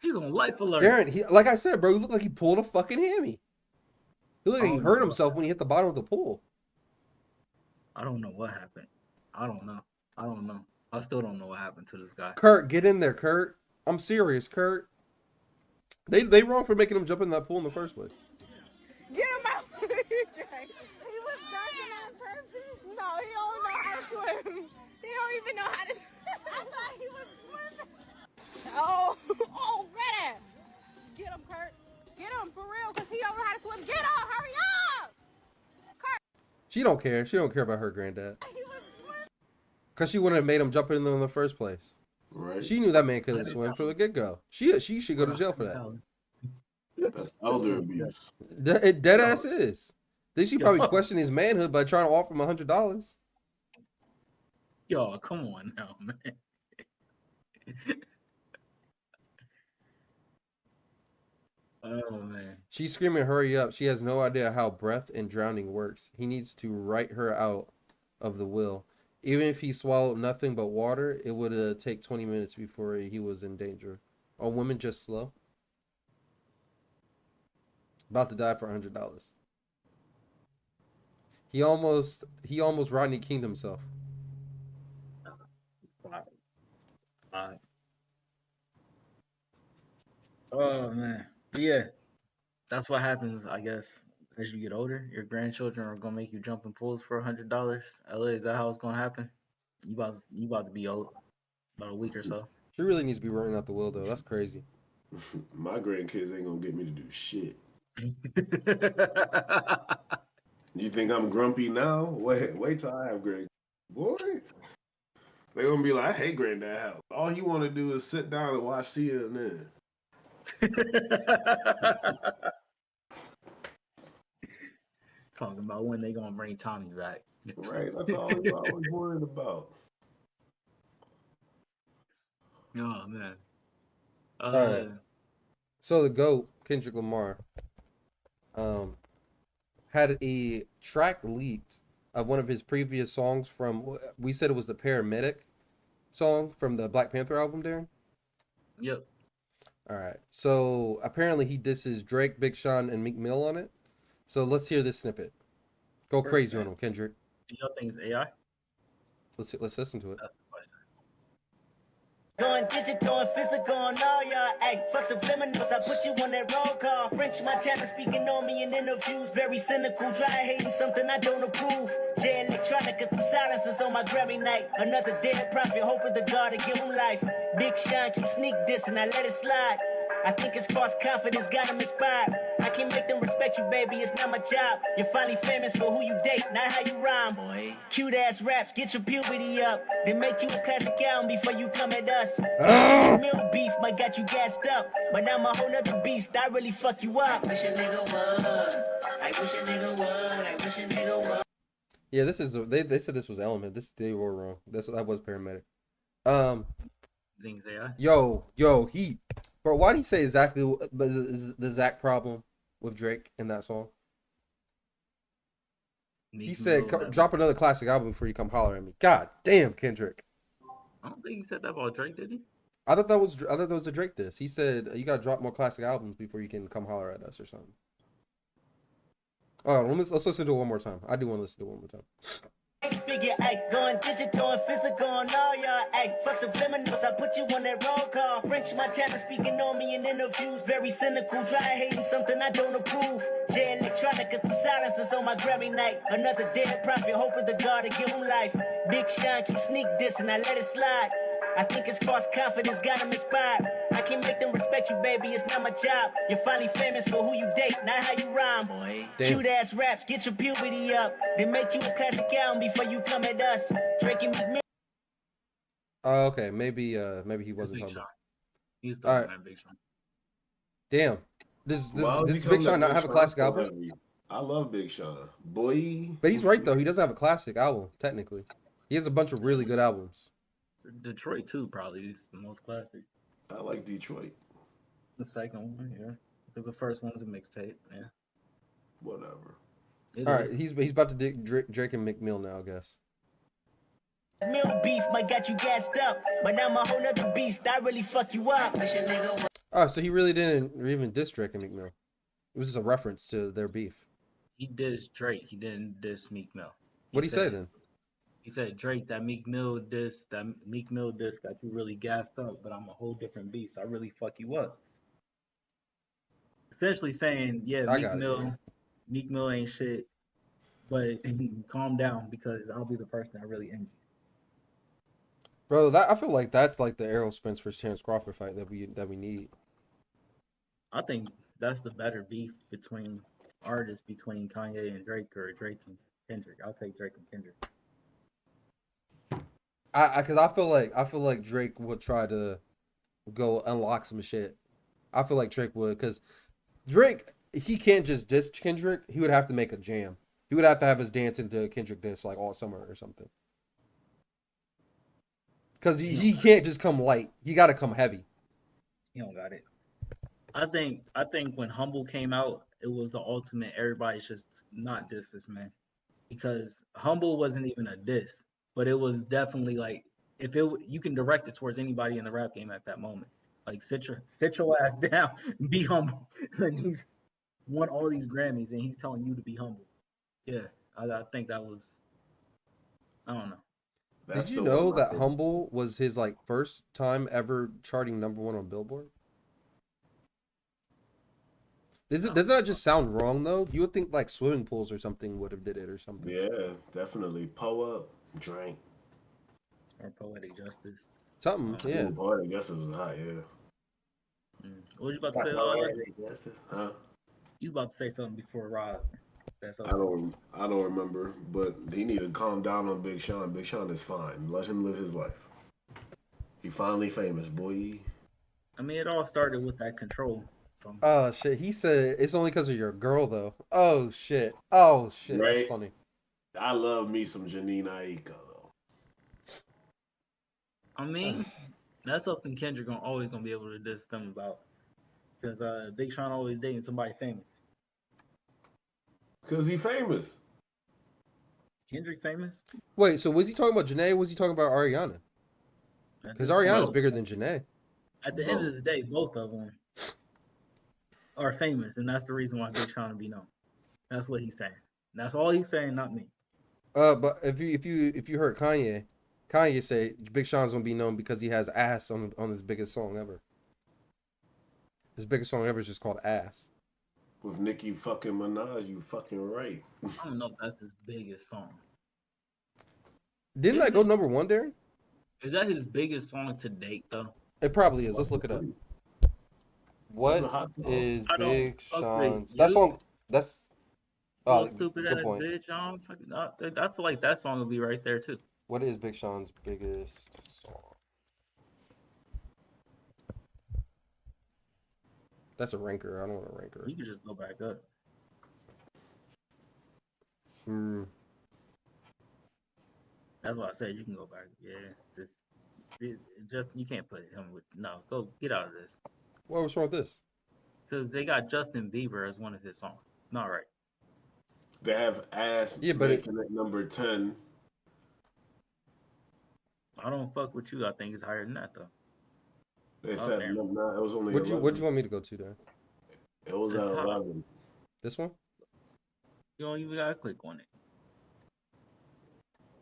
He's on life alert. Darren, like I said, bro, he looked like he pulled a fucking hammy. He looked like he hurt himself when he hit the bottom of the pool. I don't know what happened. I don't know. I still don't know what happened to this guy. Kurt, get in there, Kurt. I'm serious, Kurt. They wrong for making him jump in that pool in the first place. Get him out. He was jumping on purpose. No, he don't know how to swim. He don't even know how to I thought he was swimming. Oh, Greta. Get him, Kurt. Get him for real, because he don't know how to swim. Get him, hurry up. She don't care. She don't care about her granddad. He was swimming. Because she wouldn't have made him jump in there in the first place. Right. She knew that man couldn't swim from the get-go. She should go to jail for that. That's elder abuse. It dead ass is. Then she probably questioned his manhood by trying to offer him $100. Yo, come on now, man. Oh man. She's screaming, hurry up. She has no idea how breath and drowning works. He needs to write her out of the will. Even if he swallowed nothing but water, it would take 20 minutes before he was in danger. Are women just slow? About to die for $100. He almost Rodney King'd himself. Alright. Oh man. But yeah. That's what happens, I guess, as you get older. Your grandchildren are gonna make you jump in pools for $100. LA, is that how it's gonna happen? You about to be old. About a week or so. She really needs to be running out the will though. That's crazy. My grandkids ain't gonna get me to do shit. You think I'm grumpy now? Wait till I have grandkids. Boy. They're gonna be like, I hate granddad house. All you wanna do is sit down and watch CNN. Talking about when they gonna bring Tommy back. Right, that's all you always worried about. Oh man. All right. So the GOAT, Kendrick Lamar, had a track leaked of one of his previous songs from, we said it was the Paramedic song from the Black Panther album, Darren? Yep. All right. So apparently he disses Drake, Big Sean, and Meek Mill on it. So let's hear this snippet. Go crazy on him, Kendrick. Do y'all think it's AI? Let's listen to it. Going digital and physical on all y'all act. Fuck subliminals, I put you on that roll call. French Montana speaking on me in interviews. Very cynical, dry hating something I don't approve. J Electronica through silences on my Grammy night. Another dead prophet, hoping the God to give him life. Big Sean keep sneak dissing, I let it slide. I think it's false confidence got him inspired. I can make them respect you, baby, it's not my job. You're finally famous for who you date, not how you rhyme. Boy. Cute ass raps, get your puberty up. Then make you a classic album before you come at us. Mill beef might got you gassed up. But I'm a whole nother beast, I really fuck you up. I wish a nigga would. I wish a nigga would. I wish a nigga would. Yeah, this is, they said this was Element. They were wrong. That was Paramedic. Things AI. Yo, he, bro, why'd he say exactly the Zach problem with Drake in that song? He said, drop another classic album before you come holler at me. God damn, Kendrick. I don't think he said that about Drake, did he? I thought that was a Drake diss. He said, you gotta drop more classic albums before you can come holler at us or something. Oh, let's listen to it one more time. I do want to listen to it one more time. Figure act, going digital and physical on all y'all act. Fuck subliminals, I put you on that roll call. French Montana speaking on me in interviews. Very cynical, dry hating something I don't approve. J Electronica through silences on my Grammy night. Another dead prophet, hoping the God to give him life. Big Sean keep sneak dissing, I let it slide. I think it's false confidence got him inspired. I can make them respect you, baby, it's not my job. You're finally famous for who you date, not how you rhyme. Boy. Cute ass raps, get your puberty up. Then make you a classic album before you come at us. Drake and Meek Mill. Oh, okay. Maybe he wasn't talking about. He was talking about Big Sean. Damn. Does Big Sean not have a classic album? I love Big Sean. Boy. But he's right though. He doesn't have a classic album, technically. He has a bunch of really good albums. Detroit too, probably is the most classic. I like Detroit. The second one, yeah, because the first one's a mixtape. Yeah. Whatever. All right, he's about to dig Drake and Meek Mill now, I guess. Mill beef might got you gassed up, but I'm a whole nother beast. I really fuck you up. Oh, so he really didn't even diss Drake and Meek Mill. It was just a reference to their beef. He dissed Drake. He didn't diss Meek Mill. What'd he say then? He said, Drake, that Meek Mill diss got you really gassed up, but I'm a whole different beast. I really fuck you up. Essentially saying, yeah, Meek Mill ain't shit, but calm down because I'll be the person that really ends you. Bro, I feel like that's like the Errol Spence versus Terrence Crawford fight that we need. I think that's the better beef between artists, between Kanye and Drake, or Drake and Kendrick. I'll take Drake and Kendrick. Because I feel like Drake would try to go unlock some shit. I feel like Drake would, because Drake, he can't just diss Kendrick. He would have to make a jam. He would have to have his dance into Kendrick diss like all summer or something. Because he can't just come light. He got to come heavy. He don't got it. I think when Humble came out, it was the ultimate. Everybody should not diss this man, because Humble wasn't even a diss. But it was definitely like, you can direct it towards anybody in the rap game at that moment. Like, sit your ass down and be humble. And he's won all these Grammys and he's telling you to be humble. Yeah, I think that was, I don't know. Did you know that Humble was his like first time ever charting #1 on Billboard? Doesn't that just sound wrong though? You would think like Swimming Pools or something would have did it or something. Yeah, definitely. Pull Up, Drink. Or Poetic Justice. Something, yeah. Poetic Justice was hot, yeah. What you about to say? Poetic Justice, huh? You was about to say something before Rob. I don't remember, but he need to calm down on Big Sean. Big Sean is fine. Let him live his life. He finally famous, boy. I mean, it all started with that Control. Oh shit! He said it's only because of your girl, though. Oh shit! Oh shit! Right. That's funny. I love me some Janine Aiko though. I mean, that's something Kendrick always gonna be able to diss them about. Because Big Sean always dating somebody famous. Cause he famous. Kendrick famous? Wait, so was he talking about Janae? Or was he talking about Ariana? Because Ariana's bigger than Janae. At the end of the day, both of them are famous, and that's the reason why Big Sean will be known. That's what he's saying. That's all he's saying, not me. But if you heard Kanye say Big Sean's gonna be known because he has ass on his biggest song ever. His biggest song ever is just called Ass. With Nicki fucking Minaj, you fucking right. I don't know if that's his biggest song. Didn't that go number 1, Darren? Is that his biggest song to date, though? It probably is. Let's look it up. What is Big Sean's? That song. That's. Oh, stupid good ass point. bitch. I feel like that song will be right there too. What is Big Sean's biggest song? That's a ranker. I don't want a ranker. You can just go back up. That's why I said you can go back. Yeah, just you can't put him with Go get out of this. What's wrong with this? Because they got Justin Bieber as one of his songs. Not right. They have Ass. Yeah, but making it number 10. I don't fuck with you. I think it's higher than that though. They said no, it was only. What'd you want me to go to there? It was at 11. This one? You don't even gotta click on it.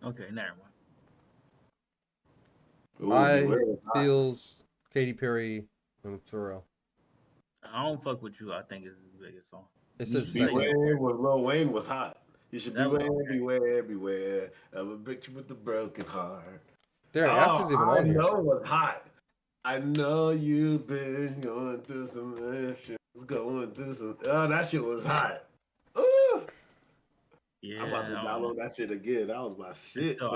Okay, never mind. Feels, Katy Perry, and Pharrell. I don't fuck with you. I think it's his biggest song. It says Beware when Lil Wayne was hot. You should beware of a bitch with a broken heart. Darren, Ass is even on here. I know it was hot. I know you've been going through some issues, Oh, that shit was hot. Ooh. Yeah, I'm about to download that shit again. That was my shit. Still,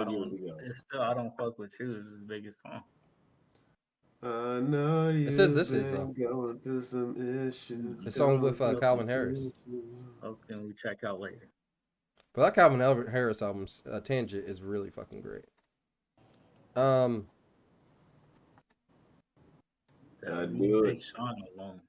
I don't fuck with you. It's his biggest song. I know you. It says this is going through some issues. The song with Calvin Harris. Okay, we check out later. But that Calvin Harris album, Tangent, is really fucking great. I knew it. Sean alone.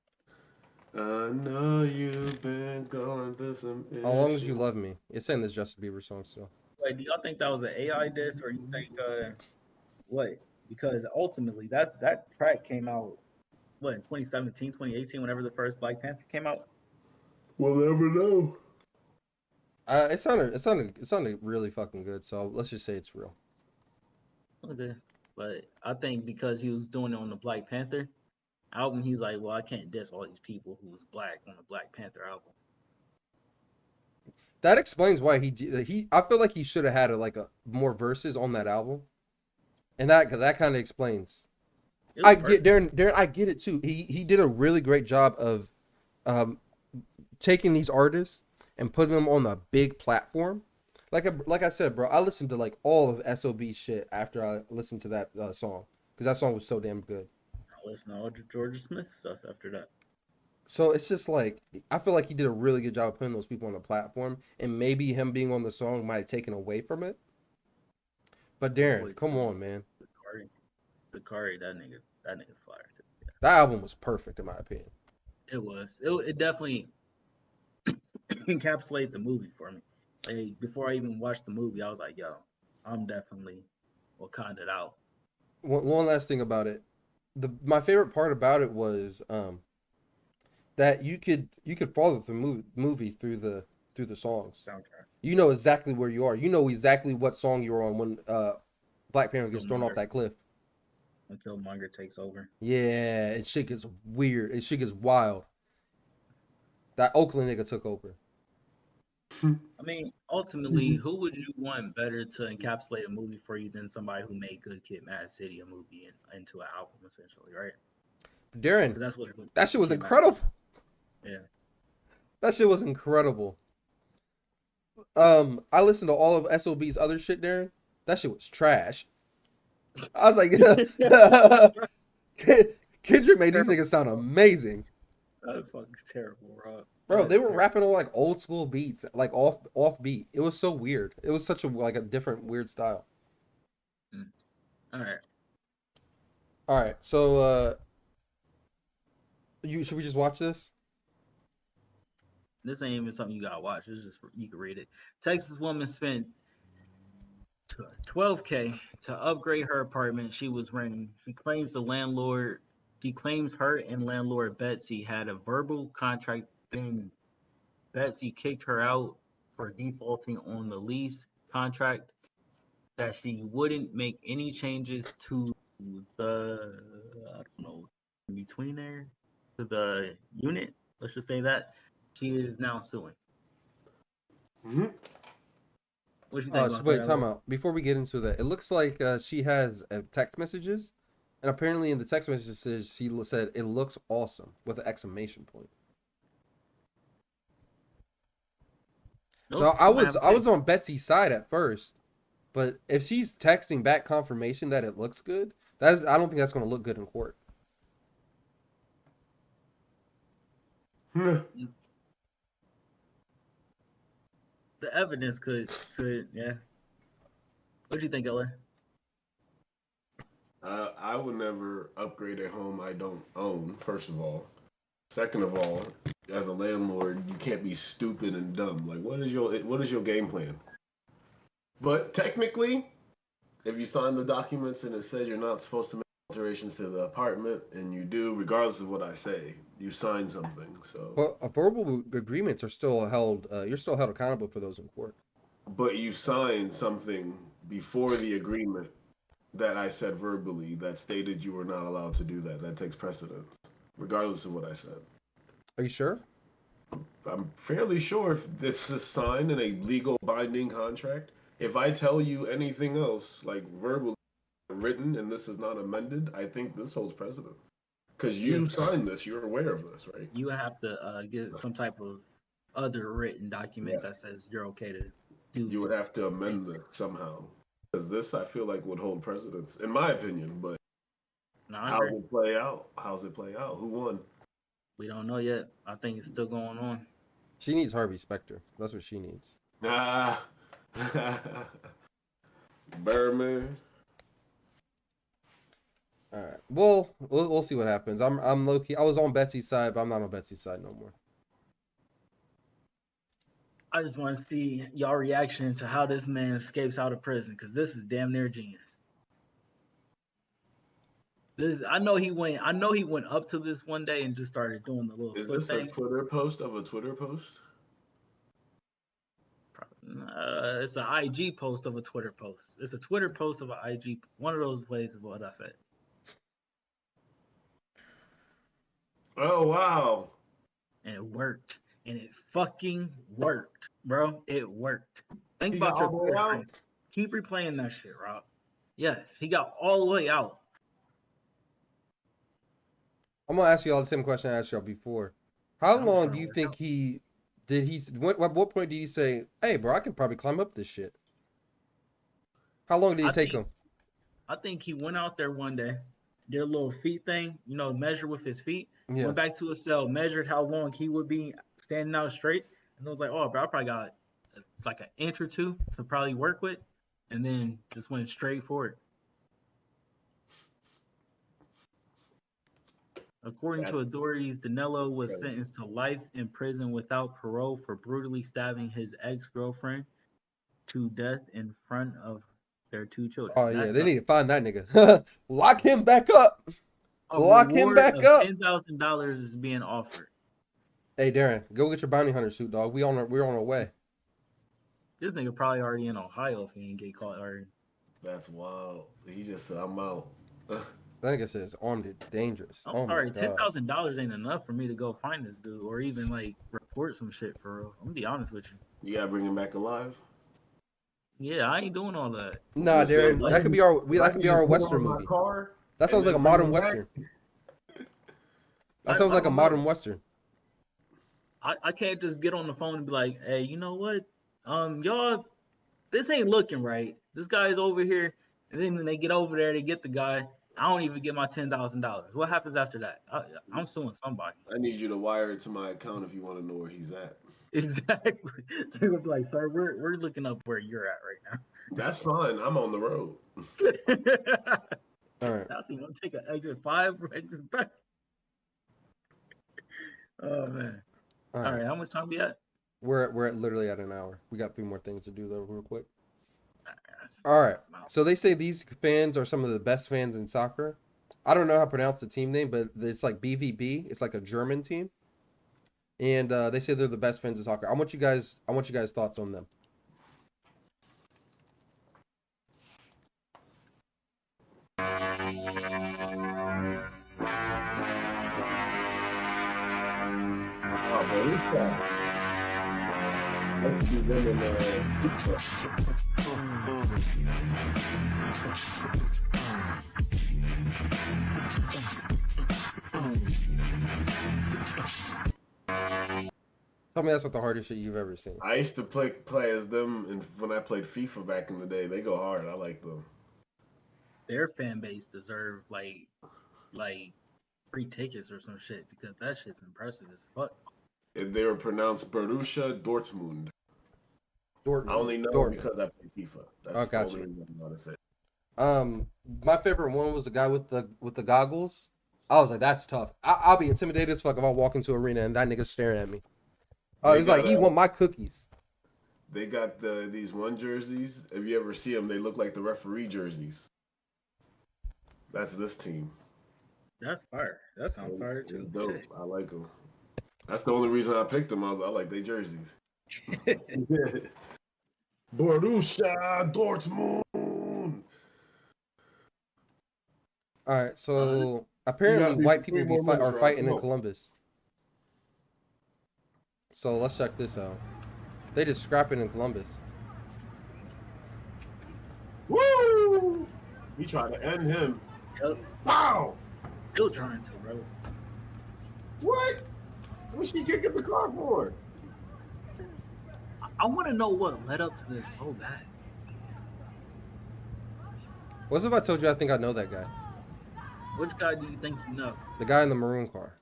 I know you've been going through some issues. As Long as You Love Me. It's saying this Justin Bieber song still. Wait, do y'all think that was an AI diss, or you think what? Because ultimately, that track came out in 2017, 2018, whenever the first Black Panther came out. We'll never know. It sounded really fucking good. So let's just say it's real. Okay, but I think because he was doing it on the Black Panther album, he's like, well, I can't diss all these people who's black on the Black Panther album. That explains why I feel like he should have had more verses on that album, and that kind of explains. I get Darren. I get it too. He did a really great job of taking these artists and putting them on a big platform. Like I said, bro, I listened to all of SOB's shit after I listened to that song because that song was so damn good. I listened to all the Georgia Smith stuff after that. So it's just I feel like he did a really good job of putting those people on the platform, and maybe him being on the song might have taken away from it. But Darren, come on, man. Zakari, that nigga fire too. Yeah. That album was perfect in my opinion. It was. It definitely encapsulated the movie for me. Before I even watched the movie, I was like, yo, I'm definitely Wakanda'd out. One last thing about it. My favorite part about it was that you could follow the movie through the songs. Soundtrack. You know exactly where you are. You know exactly what song you're on when Black Panther gets thrown off that cliff. Until Killmonger takes over. Yeah, and shit gets weird. And shit gets wild. That Oakland nigga took over. I mean, ultimately, who would you want better to encapsulate a movie for you than somebody who made Good Kid, Mad City a movie into an album, essentially, right? Darren, that shit was incredible. Yeah. That shit was incredible. I listened to all of SOB's other shit, Darren. That shit was trash. I was like, Kendrick made these niggas sound amazing. That's fucking terrible, bro. Bro, they were rapping on like old school beats, like off beat. It was so weird. It was such a like a different weird style. All right. All right, so should we just watch this? This ain't even something you gotta watch. It's just you can read it. Texas woman spent $12K to upgrade her apartment she was renting. She claims her and landlord Betsy had a verbal contract. Then Betsy kicked her out for defaulting on the lease contract. That she wouldn't make any changes to the between there to the unit. Let's just say that she is now suing. Mm-hmm. What you think? So wait, time out. Before we get into that, it looks like she has text messages, and apparently in the text messages she said it looks awesome with an exclamation point. Nope, So I was on Betsy's side at first, but if she's texting back confirmation that it looks good, I don't think that's going to look good in court. The evidence could yeah. What do you think, Eller? I would never upgrade a home I don't own, first of all. Second of all, as a landlord, you can't be stupid and dumb. Like, what is your game plan? But technically, if you sign the documents and it says you're not supposed to make alterations to the apartment, and you do, regardless of what I say, you sign something. So, Well, verbal agreements are still held. You're still held accountable for those in court. but you signed something before the agreement that I said verbally that stated you were not allowed to do that. That takes precedence, regardless of what I said. Are you sure? I'm fairly sure if it's a signed in a legal binding contract. If I tell you anything else, like verbally written, and this is not amended, I think this holds precedent. Because you signed this, you're aware of this, right? You have to get some type of other written document that says you're okay to do. You would have to amend this somehow. Because this, I feel like, would hold precedence, in my opinion. But how's it play out? How's it play out? Who won? We don't know yet. I think it's still going on. She needs Harvey Specter. That's what she needs. Ah. Birdman. All right. Well, we'll see what happens. I'm low key. I was on Betsy's side, but I'm not on Betsy's side no more. I just want to see y'all reaction to how this man escapes out of prison, because this is damn near genius. I know he went up to this one day and just started doing the little Is foot this thing. a Twitter post of a Twitter post? It's an IG post of a Twitter post. It's a Twitter post of an IG. One of those ways of what I said. Oh, wow. And it worked. And it fucking worked, bro. It worked. Think He about got your all the way out? boyfriend. Keep replaying that shit, Rob. Yes, he got all the way out. I'm gonna ask you all the same question I asked y'all before. How long do you think at what point did he say, "Hey, bro, I can probably climb up this shit"? How long did it take him? I think he went out there one day, did a little feet thing, measure with his feet. Yeah. Went back to his cell, measured how long he would be standing out straight, and I was like, "Oh, bro, I probably got like an inch or two to probably work with," and then just went straight for it. According to authorities, Danilo was sentenced to life in prison without parole for brutally stabbing his ex-girlfriend to death in front of their two children. Oh yeah, they need to find that nigga. Lock him back up. Lock him back up. $10,000 is being offered. Hey Darren, go get your bounty hunter suit, dog. We're on our way. This nigga probably already in Ohio if he ain't get caught already. That's wild. He just said, I'm out. That nigga says armed and dangerous. I'm sorry, $10,000 ain't enough for me to go find this dude or even like report some shit for real. I'm gonna be honest with you. You gotta bring him back alive. Yeah, I ain't doing all that. Nah, Darren, that could be our Western movie. That sounds like a modern Western. That sounds like a modern Western. I can't just get on the phone and be like, hey, you know what? Y'all, this ain't looking right. This guy's over here. And then when they get over there, they get the guy. I don't even get my $10,000. What happens after that? I'm suing somebody. I need you to wire it to my account if you want to know where he's at. Exactly. They would be like, sir, we're looking up where you're at right now. That's fine. I'm on the road. All right. Now, so you want to take an exit 5 exit back? Oh man. All right. How much time we at? We're at literally at an hour. We got 3 more things to do though, real quick. All right. So they say these fans are some of the best fans in soccer. I don't know how to pronounce the team name, but it's like BVB. It's like a German team, and they say they're the best fans in soccer. I want you guys' thoughts on them. Let's do them in Tell me that's not the hardest shit you've ever seen. I used to play as them, and when I played FIFA back in the day, they go hard. I like them. Their fan base deserve like free tickets or some shit because that shit's impressive as fuck. They were pronounced Borussia Dortmund. Dortmund. I only know Dortmund. because I play FIFA. That's Oh, gotcha. the only reason I know to say. My favorite one was the guy with the goggles. I was like, that's tough. I'll be intimidated as fuck if I walk into an arena and that nigga's staring at me. Oh, he's like, he want my cookies. They got these one jerseys. If you ever see them, they look like the referee jerseys. That's this team. That's fire. That sounds fire too. Dope. I like them. That's the only reason I picked them. I like their jerseys. Borussia Dortmund. All right, so apparently white people are fighting in Columbus. So let's check this out. They just scrapping in Columbus. Woo! We tried to end him. Yep. Wow! Still trying to, bro. What? What's she kicking the car for? I want to know what led up to this so bad. What if I told you I think I know that guy? Which guy do you think you know? The guy in the maroon car.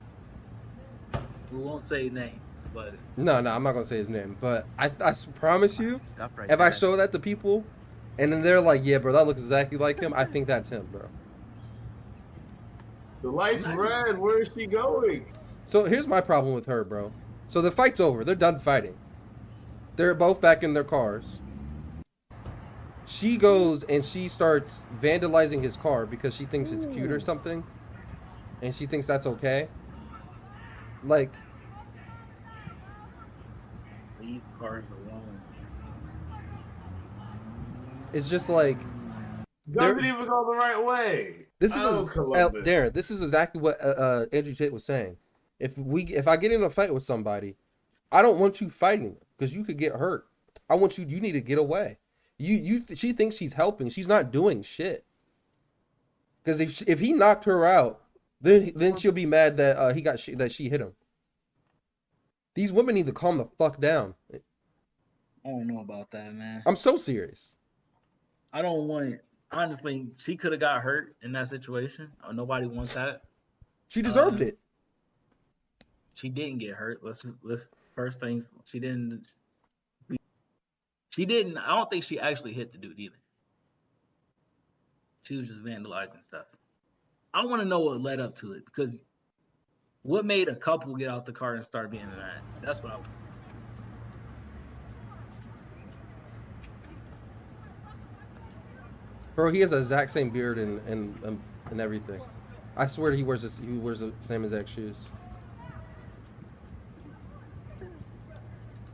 We won't say name, but No, I'm not gonna say his name. But I promise you, right if I there. show that to people, and then they're like, "Yeah, bro, that looks exactly like him," I think that's him, bro. The light's red. Where is she going? So here's my problem with her, bro. So the fight's over. They're done fighting. They're both back in their cars. She goes and she starts vandalizing his car because she thinks it's cute or something. And she thinks that's okay. Like, leave cars alone. it's just like Doesn't even go the right way. this is Columbus. Darren, this is exactly what Andrew Tate was saying. If I get in a fight with somebody, I don't want you fighting because you could get hurt. I want you need to get away. She thinks she's helping. She's not doing shit. Because if he knocked her out, then she'll be mad that that she hit him. These women need to calm the fuck down. I don't know about that, man. I'm so serious. I don't want. Honestly, she could have got hurt in that situation. Nobody wants that. She deserved it. She didn't get hurt. Let's first things. She didn't. I don't think she actually hit the dude either. She was just vandalizing stuff. I want to know what led up to it because what made a couple get out the car and start being mad? That's what I want. Bro, he has the exact same beard and everything. I swear he wears the same exact shoes.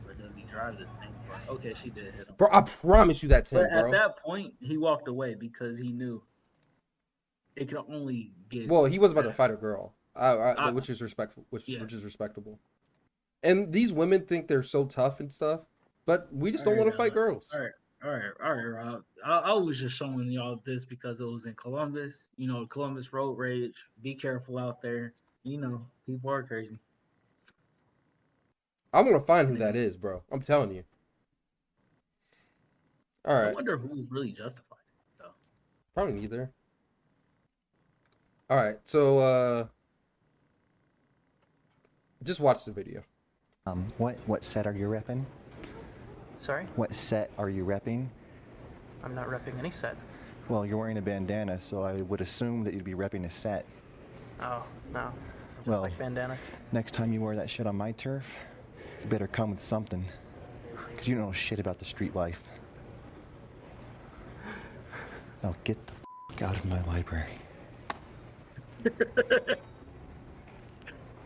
Or does he drive this thing? Okay, she did hit him. Bro, I promise you that's him, But bro. at that point, he walked away because he knew it could only get. Well, he was about to fight a girl, which is respectful, which is respectable. And these women think they're so tough and stuff, but we just don't want to fight girls. All right, Rob. I was just showing y'all this because it was in Columbus. You know, Columbus road rage. Be careful out there. You know, people are crazy. I'm gonna find who that is, bro. I'm telling you. All right. I wonder who's really justified, though. Probably neither. All right, so just watch the video. What set are you repping? Sorry? What set are you repping? I'm not repping any set. Well, you're wearing a bandana, so I would assume that you'd be repping a set. Oh, no. I just Well, like bandanas. Next time you wear that shit on my turf, you better come with something. Because you don't know shit about the street life. Now get the f out of my library.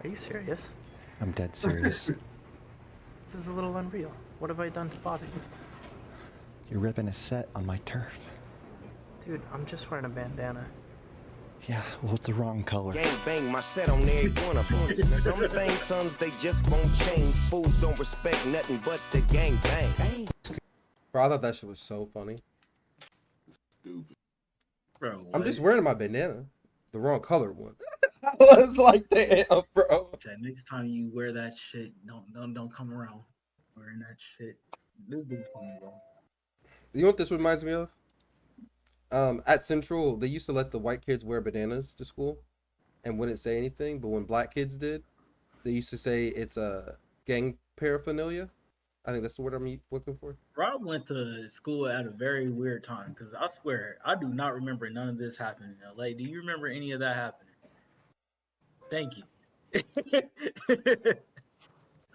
Are you serious? I'm dead serious. This is a little unreal. What have I done to bother you? You're ripping a set on my turf. Dude, I'm just wearing a bandana. Yeah, well, it's the wrong color. Gang bang, my set on every one of them. Some things, sons, they just won't change. Fools don't respect nothing but the gang bang. Bro, I thought that shit was so funny. Stupid. Bro, I'm just wearing my bandana, the wrong color one. I was like, damn, bro. Next time you wear that shit, don't come around wearing that shit. This dude funny, bro. You know what this reminds me of? At Central, they used to let the white kids wear bananas to school and wouldn't say anything, but when black kids did, they used to say it's a gang paraphernalia. I think that's the word I'm looking for. Rob went to school at a very weird time because I swear I do not remember none of this happening in LA. Do you remember any of that happening? Thank you.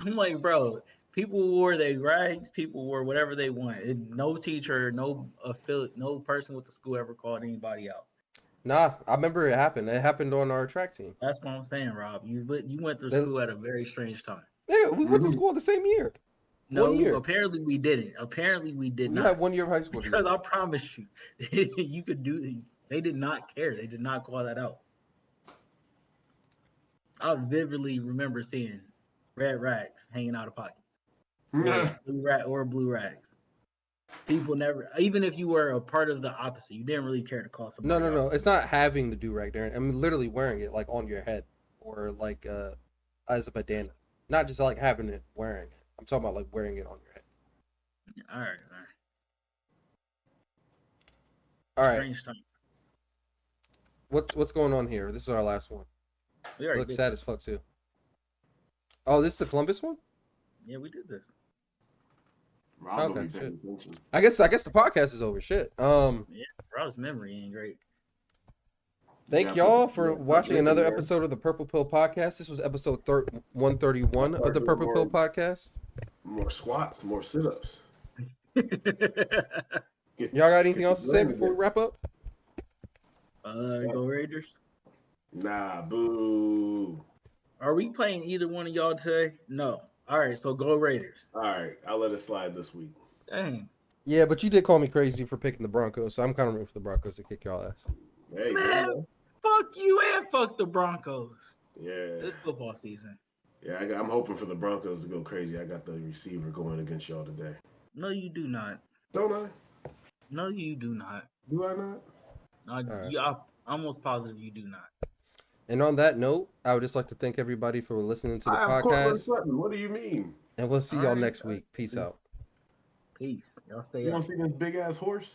I'm like, bro, people wore their rags, people wore whatever they wanted. No teacher, no affiliate, no person with the school ever called anybody out. Nah, I remember it happened. It happened on our track team. That's what I'm saying, Rob. You went through school at a very strange time. Yeah, we went to school the same year. No, 1 year. apparently we didn't. Apparently we did We not. had 1 year of high school. Because I promise you, you could do. They did not care. They did not call that out. I vividly remember seeing red rags hanging out of pockets, blue rags. People never, even if you were a part of the opposite, you didn't really care to call somebody. No. It's not having the do-rag, Darren. I'm literally wearing it like on your head or like as a bandana, not just like having it wearing it. I'm talking about like wearing it on your head. All right. Strange time. What's going on here? This is our last one. We already Looks did sad this. as fuck too. Oh, this is the Columbus one? Yeah, we did this. Okay, shit. I guess the podcast is over. Shit. Yeah, Rob's memory ain't great. Thank y'all for watching another episode of the Purple Pill Podcast. This was episode 131 of the Purple Pill Podcast. More squats, more sit-ups. Y'all got anything else to say before we wrap up? Go Raiders. Nah, boo. Are we playing either one of y'all today? No. All right, so go Raiders. All right, I'll let it slide this week. Dang. Yeah, but you did call me crazy for picking the Broncos, so I'm kind of rooting for the Broncos to kick y'all ass. Hey, man, fuck you and fuck the Broncos. Yeah. It's football season. Yeah, I'm hoping for the Broncos to go crazy. I got the receiver going against y'all today. No, you do not. Don't I? No, you do not. Do I not? I'm almost positive you do not. And on that note, I would just like to thank everybody for listening to the podcast. What do you mean? And we'll see y'all next week. Peace out. Peace. Y'all stay You up. want to see this big ass horse?